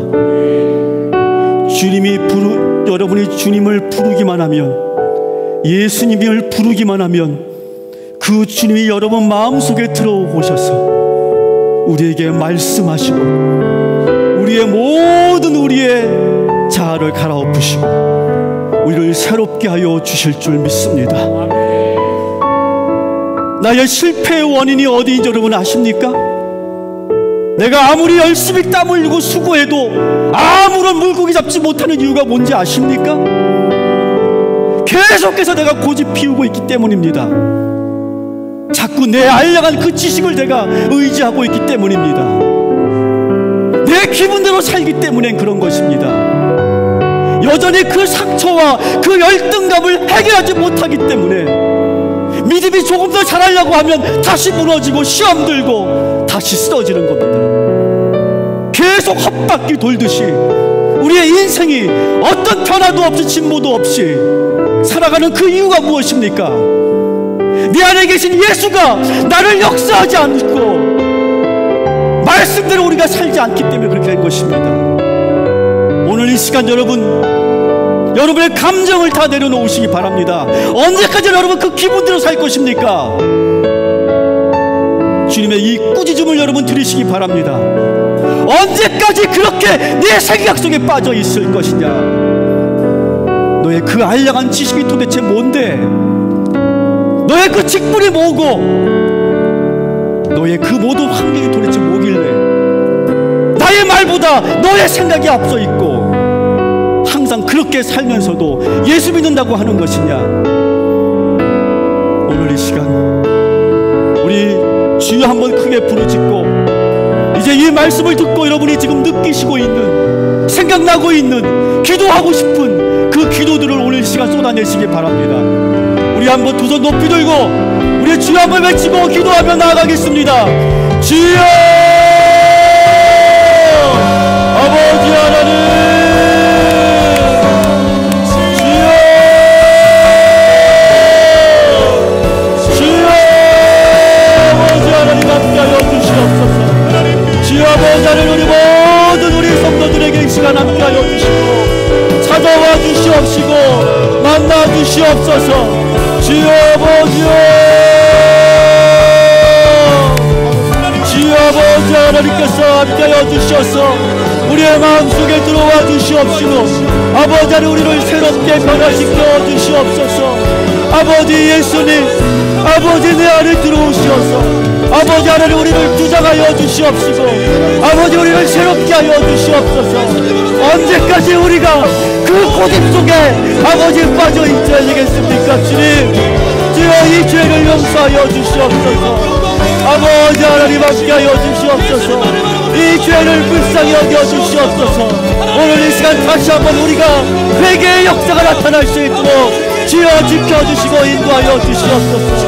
여러분이 주님을 부르기만 하면, 예수님을 부르기만 하면 그 주님이 여러분 마음속에 들어오셔서 우리에게 말씀하시고 우리의 자아를 갈아엎으시고 우리를 새롭게 하여 주실 줄 믿습니다. 나의 실패의 원인이 어디인지 여러분 아십니까? 내가 아무리 열심히 땀 흘리고 수고해도 아무런 물고기 잡지 못하는 이유가 뭔지 아십니까? 계속해서 내가 고집 피우고 있기 때문입니다. 자꾸 내 알량한 그 지식을 내가 의지하고 있기 때문입니다. 내 기분대로 살기 때문에 그런 것입니다. 여전히 그 상처와 그 열등감을 해결하지 못하기 때문에 믿음이 조금 더 자라려고 하면 다시 무너지고 시험 들고 다시 쓰러지는 겁니다. 계속 헛바퀴 돌듯이 우리의 인생이 어떤 변화도 없이 진보도 없이 살아가는 그 이유가 무엇입니까? 내 안에 계신 예수가 나를 역사하지 않고 말씀대로 우리가 살지 않기 때문에 그렇게 된 것입니다. 오늘 이 시간 여러분의 감정을 다 내려놓으시기 바랍니다. 언제까지 여러분 그 기분대로 살 것입니까? 주님의 이 꾸짖음을 여러분 들으시기 바랍니다. 언제까지 그렇게 내 생각 속에 빠져 있을 것이냐? 너의 그 알량한 지식이 도대체 뭔데? 너의 그 직분이 뭐고? 너의 그 모든 환경이 도대체 뭐길래 나의 말보다 너의 생각이 앞서 있고 항상 그렇게 살면서도 예수 믿는다고 하는 것이냐? 오늘 이 시간 우리 주여 한번 크게 부르짖고 이제 이 말씀을 듣고 여러분이 지금 느끼시고 있는, 생각나고 있는, 기도하고 싶은 그 기도들을 오늘 이 시간 쏟아내시기 바랍니다. 우리 한번 두 손 높이 들고 우리 주여 한번 외치고 기도하며 나아가겠습니다. 주여 아버지 하나님, 주여 아버지 하나님 함께하여 주시옵소서. 주여 아버지 하나님 우리 모든 우리 성도들에게 이 시간 함께하여 주시고 찾아와 주시옵시고 만나 주시옵소서. 주여 아버지여, 주여 아버지 하나님께서 함께하여 주셔서 우리의 마음속에 들어와 주시옵시고 아버지 하나님 우리를 새롭게 변화시켜 주시옵소서. 아버지 예수님, 아버지 내 안에 들어오시옵소서. 아버지 하나님 우리를 주장하여 주시옵시고 아버지 우리를 새롭게 하여 주시옵소서. 언제까지 우리가 그 고집 속에 아버지 빠져 있어야 되겠습니까? 주님, 주여 이 죄를 용서하여 주시옵소서. 아버지 하나님 함께하여 주시옵소서. 이 죄를 불쌍히 여겨 주시옵소서. 오늘 이 시간 다시 한번 우리가 회개의 역사가 나타날 수 있도록 주여 지켜주시고 인도하여 주시옵소서.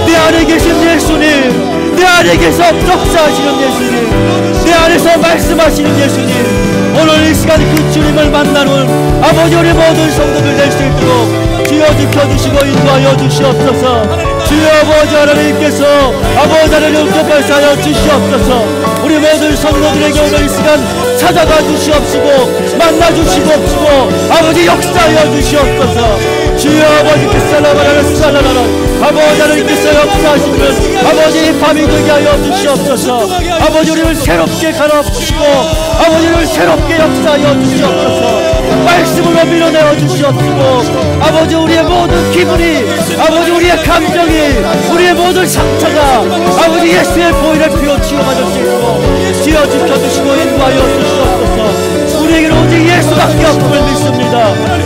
내 안에 계신 예수님, 내 안에 계셔 역사하시는 예수님, 내 안에서 말씀하시는 예수님, 오늘 이 시간 그 주님을 만나는 아버지 우리 모든 성도들 될 수 있도록 주여 지켜주시고 인도하여 주시옵소서. 주여 아버지 하나님께서 아버지 하나님 응답하여 주시옵소서. 우리 모든 성도들에게 오늘 이 시간 찾아가 주시옵시고 만나 주시옵시고 아버지 역사하여 주시옵소서. 주여 아버지께서 살라라라 아버지 하나님께서 역사하시면 아버지 이 밤이 되게 하여 주시옵소서. 아버지 우리를 새롭게 갈아엎으시고 아버지 우리를 새롭게 역사하여 주시옵소서. 말씀으로 밀어내어 주시옵시고 아버지 우리의 모든 기분이 아버지 우리의 감정이 우리의 모든 상처가 아버지 예수의 보혈의 피로 치유받을 수 있고 지어 지켜주시고 인도하여 주시옵소서. 우리에게는 오직 예수밖에 없음을 믿습니다.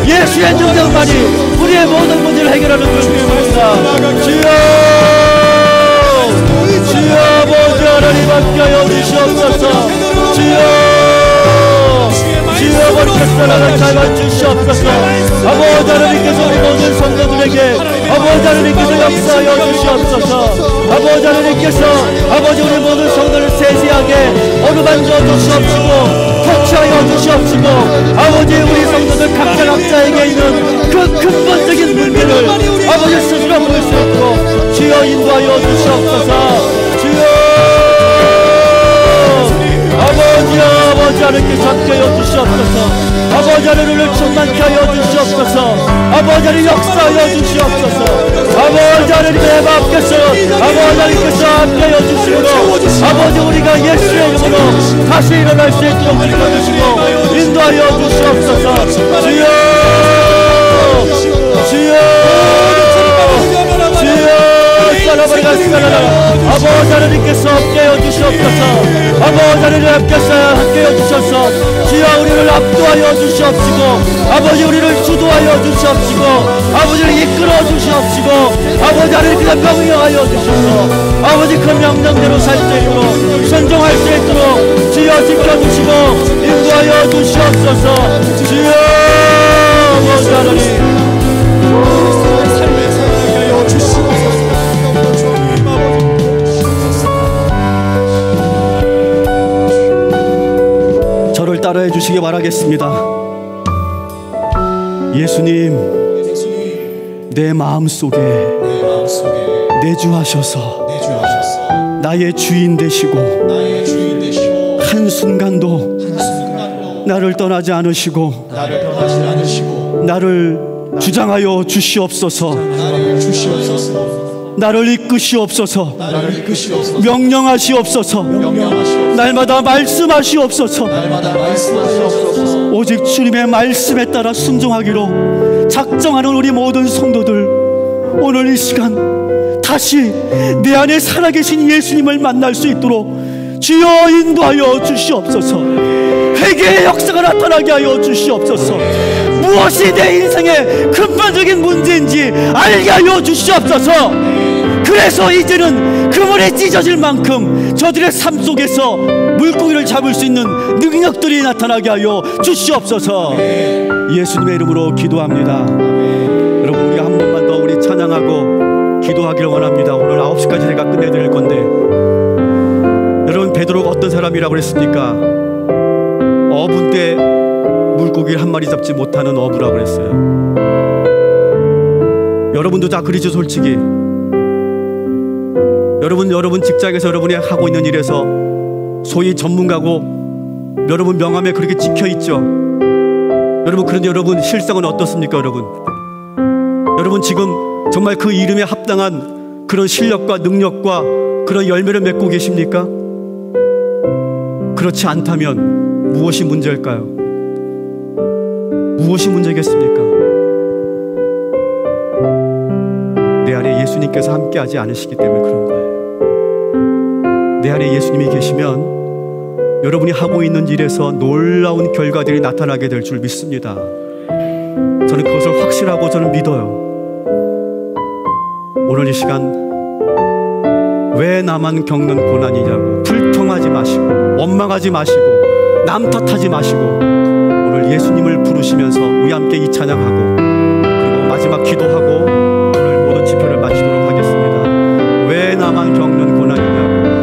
예수의 능력만이 우리의 모든 문제를 해결하는 것입니다. 주여, 주여 아버지 하나님 함께하여 주시옵소서. 주여, 주여 아버지께서 나를 잘 주시옵소서. 아버지 하나님께서 우리 모든 성도들에게 아버지 하나님께서 역사하여 주시옵소서. 아버지 하나님께서 아버지 우리 모든 성도를 세세하게 어루만져 주시옵시고 터치하여 주시옵시고 아버지 우리 성도들 각자에게 있는 그 근본적인 문제를 아버지 스스로 볼 수 있도록 주여 인도하여 주시옵소서. 주여 아버지 하나님께서 함께하여 주시옵소서. 아버지 하나님을 충만케 하여 주시옵소서. 아버지 하나님 역사하여 주시옵소서. 아버지 하나님의 마음께서 아버지 하나님께서 함께하여 주시고 아버지 우리가 예수의 이름으로 다시 일어날 수 있도록 지켜주시고 인도하여 주시옵소서. 주여, 주여, 주여 아버지 하나님께서 함께하여 주시옵소서. 아버지 하나님 함께하여 주셔서 주여 우리를 압도하여 주시옵시고 아버지 우리를 주도하여 주시옵시고 아버지를 이끌어 주시옵시고 아버지 하나님께서 명령하여 주셔서 아버지 그 명령대로 살 수 있도록 순종할 수 있도록 주여 지켜주시고 인도하여 주시옵소서. 주여 주시기 바라겠습니다. 예수님, 내 마음속에 내주하셔서 나의 주인 되시고 한순간도 나를 떠나지 않으시고 나를 주장하여 주시옵소서. 나를 이끄시옵소서. 명령하시옵소서. 날마다 말씀하시옵소서. 오직 주님의 말씀에 따라 순종하기로 작정하는 우리 모든 성도들, 오늘 이 시간 다시 내 안에 살아계신 예수님을 만날 수 있도록 주여 인도하여 주시옵소서. 회개의 역사가 나타나게 하여 주시옵소서. 무엇이 내 인생의 근본적인 문제인지 알게 하여 주시옵소서. 그래서 이제는 그물이 찢어질 만큼 저들의 삶 속에서 물고기를 잡을 수 있는 능력들이 나타나게 하여 주시옵소서. 예수님의 이름으로 기도합니다. 여러분, 우리 한 번만 더 우리 찬양하고 기도하기를 원합니다. 오늘 9시까지 제가 끝내드릴 건데, 여러분, 베드로가 어떤 사람이라고 그랬습니까? 어분 때 물고기를 한 마리 잡지 못하는 어부라고 그랬어요. 여러분도 다 그러죠, 솔직히. 여러분 직장에서 여러분이 하고 있는 일에서 소위 전문가고 여러분 명함에 그렇게 찍혀있죠. 여러분, 그런데 여러분 실상은 어떻습니까? 여러분 지금 정말 그 이름에 합당한 그런 실력과 능력과 그런 열매를 맺고 계십니까? 그렇지 않다면 무엇이 문제일까요? 무엇이 문제겠습니까? 내 안에 예수님께서 함께하지 않으시기 때문에 그런 거예요. 내 안에 예수님이 계시면 여러분이 하고 있는 일에서 놀라운 결과들이 나타나게 될 줄 믿습니다. 저는 그것을 확실하고 저는 믿어요. 오늘 이 시간 왜 나만 겪는 고난이냐고 불평하지 마시고 원망하지 마시고 남 탓하지 마시고 오늘 예수님을 부르시면서 우리 함께 이 찬양하고 그리고 마지막 기도하고 오늘 모든 집회를 마치도록 하겠습니다. 왜 나만 겪는 고난이냐고,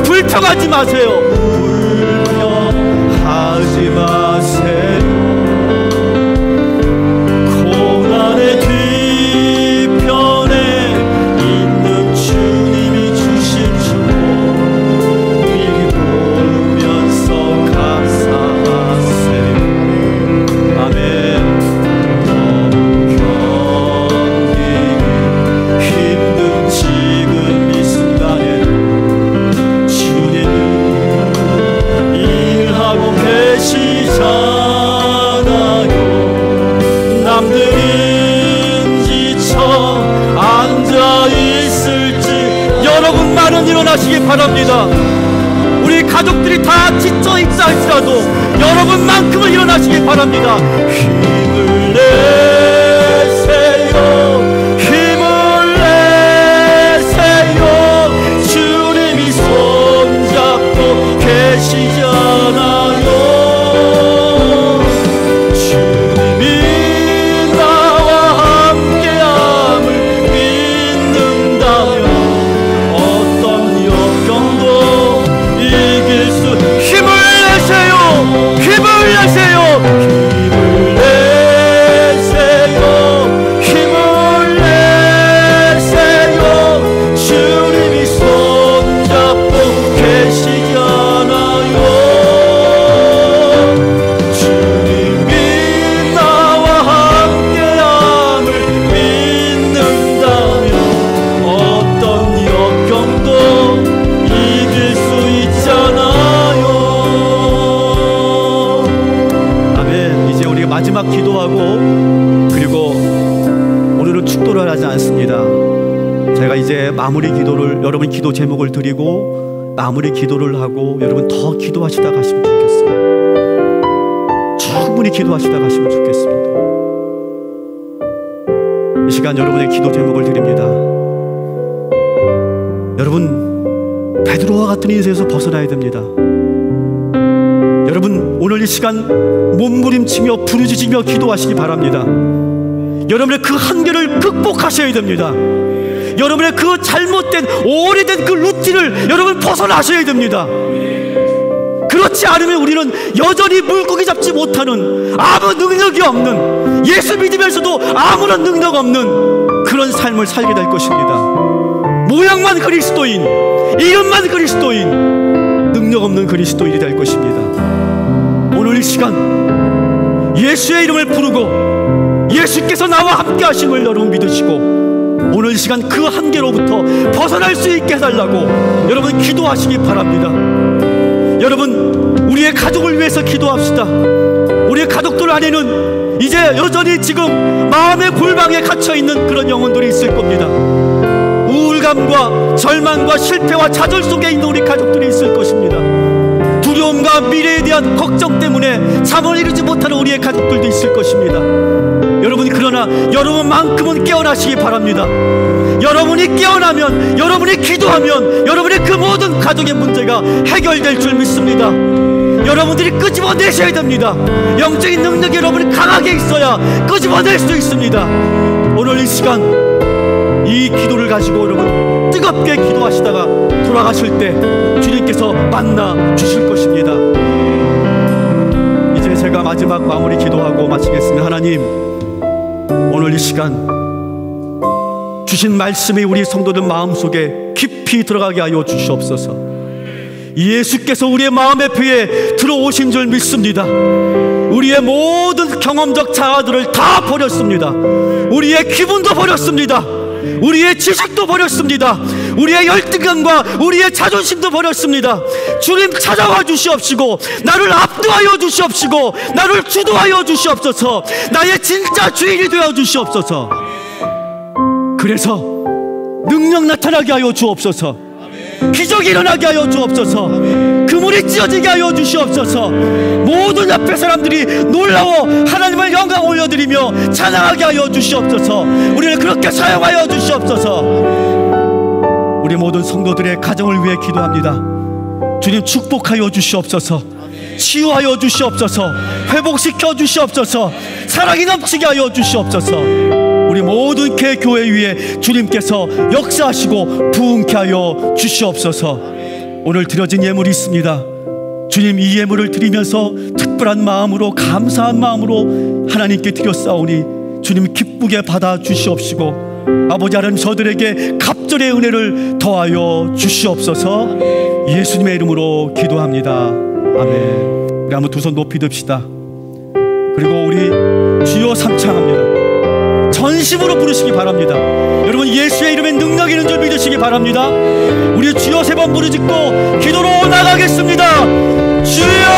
불평하지 마세요. 불평하지 마세요. 고난의 뒤편에 있는 주님이 주신 축복 미리 보면서 감사하세요. 아멘. 너무 견디기 힘든 지금 이 순간에는 계시잖아요. 남들은 지쳐 앉아있을지 여러분만은 일어나시기 바랍니다. 우리 가족들이 다 지쳐있다 할지라도 여러분만큼은 일어나시기 바랍니다. 힘을 내세요. 힘을 내세요. 주님이 마지막 기도하고 그리고 오늘은 축도를 하지 않습니다. 제가 이제 마무리 기도를, 여러분 기도 제목을 드리고 마무리 기도를 하고 여러분 더 기도하시다 가시면 좋겠어요. 충분히 기도하시다 가시면 좋겠습니다. 이 시간 여러분의 기도 제목을 드립니다. 여러분 베드로와 같은 인생에서 벗어나야 됩니다. 여러분 오늘 이 시간 몸부림치며 부르짖으며 기도하시기 바랍니다. 여러분의 그 한계를 극복하셔야 됩니다. 여러분의 그 잘못된 오래된 그 루틴을 여러분 벗어나셔야 됩니다. 그렇지 않으면 우리는 여전히 물고기 잡지 못하는, 아무 능력이 없는, 예수 믿으면서도 아무런 능력 없는 그런 삶을 살게 될 것입니다. 모양만 그리스도인, 이름만 그리스도인, 능력 없는 그리스도인이 될 것입니다. 오늘 이 시간 예수의 이름을 부르고 예수께서 나와 함께 하심을 여러분 믿으시고 오늘 이 시간 그 한계로부터 벗어날 수 있게 해달라고 여러분 기도하시기 바랍니다. 여러분 우리의 가족을 위해서 기도합시다. 우리의 가족들 안에는 이제 여전히 지금 마음의 골방에 갇혀있는 그런 영혼들이 있을 겁니다. 우울감과 절망과 실패와 좌절 속에 있는 우리 가족들이 있을 것입니다. 두려움과 미래에 대한 걱정 때문에 잠을 이루지 못하는 우리의 가족들도 있을 것입니다. 여러분이 그러나 여러분만큼은 깨어나시기 바랍니다. 여러분이 깨어나면, 여러분이 기도하면 여러분의 그 모든 가족의 문제가 해결될 줄 믿습니다. 여러분들이 끄집어내셔야 됩니다. 영적인 능력이 여러분이 강하게 있어야 끄집어낼 수 있습니다. 오늘 이 시간 이 기도를 가지고 여러분 뜨겁게 기도하시다가 돌아가실 때 주님께서 만나 주실 것입니다. 이제 제가 마지막 마무리 기도하고 마치겠습니다. 하나님, 오늘 이 시간 주신 말씀이 우리 성도들 마음속에 깊이 들어가게 하여 주시옵소서. 예수께서 우리의 마음의 표에 들어오신 줄 믿습니다. 우리의 모든 경험적 자아들을 다 버렸습니다. 우리의 기분도 버렸습니다. 우리의 지식도 버렸습니다. 우리의 열등감과 우리의 자존심도 버렸습니다. 주님 찾아와 주시옵시고 나를 압도하여 주시옵시고 나를 주도하여 주시옵소서. 나의 진짜 주인이 되어 주시옵소서. 그래서 능력 나타나게 하여 주옵소서. 기적이 일어나게 하여 주옵소서. 그물이 찢어지게 하여 주시옵소서. 모든 옆에 사람들이 놀라워 하나님을 영광 올려드리며 찬양하게 하여 주시옵소서. 우리를 그렇게 사용하여 주시옵소서. 우리 모든 성도들의 가정을 위해 기도합니다. 주님 축복하여 주시옵소서. 치유하여 주시옵소서. 회복시켜 주시옵소서. 사랑이 넘치게 하여 주시옵소서. 우리 모든 교회 위에 주님께서 역사하시고 부흥케 하여 주시옵소서. 오늘 드려진 예물이 있습니다. 주님, 이 예물을 드리면서 특별한 마음으로, 감사한 마음으로 하나님께 드렸사오니 주님 기쁘게 받아 주시옵시고 아버지 하나님, 저들에게 갑절의 은혜를 더하여 주시옵소서. 예수님의 이름으로 기도합니다. 아멘. 우리 한번 두 손 높이 듭시다. 그리고 우리 주여 삼창합니다. 전심으로 부르시기 바랍니다. 여러분, 예수의 이름에 능력 있는 줄 믿으시기 바랍니다. 우리 주여 세 번 부르짖고 기도로 나가겠습니다. 주여!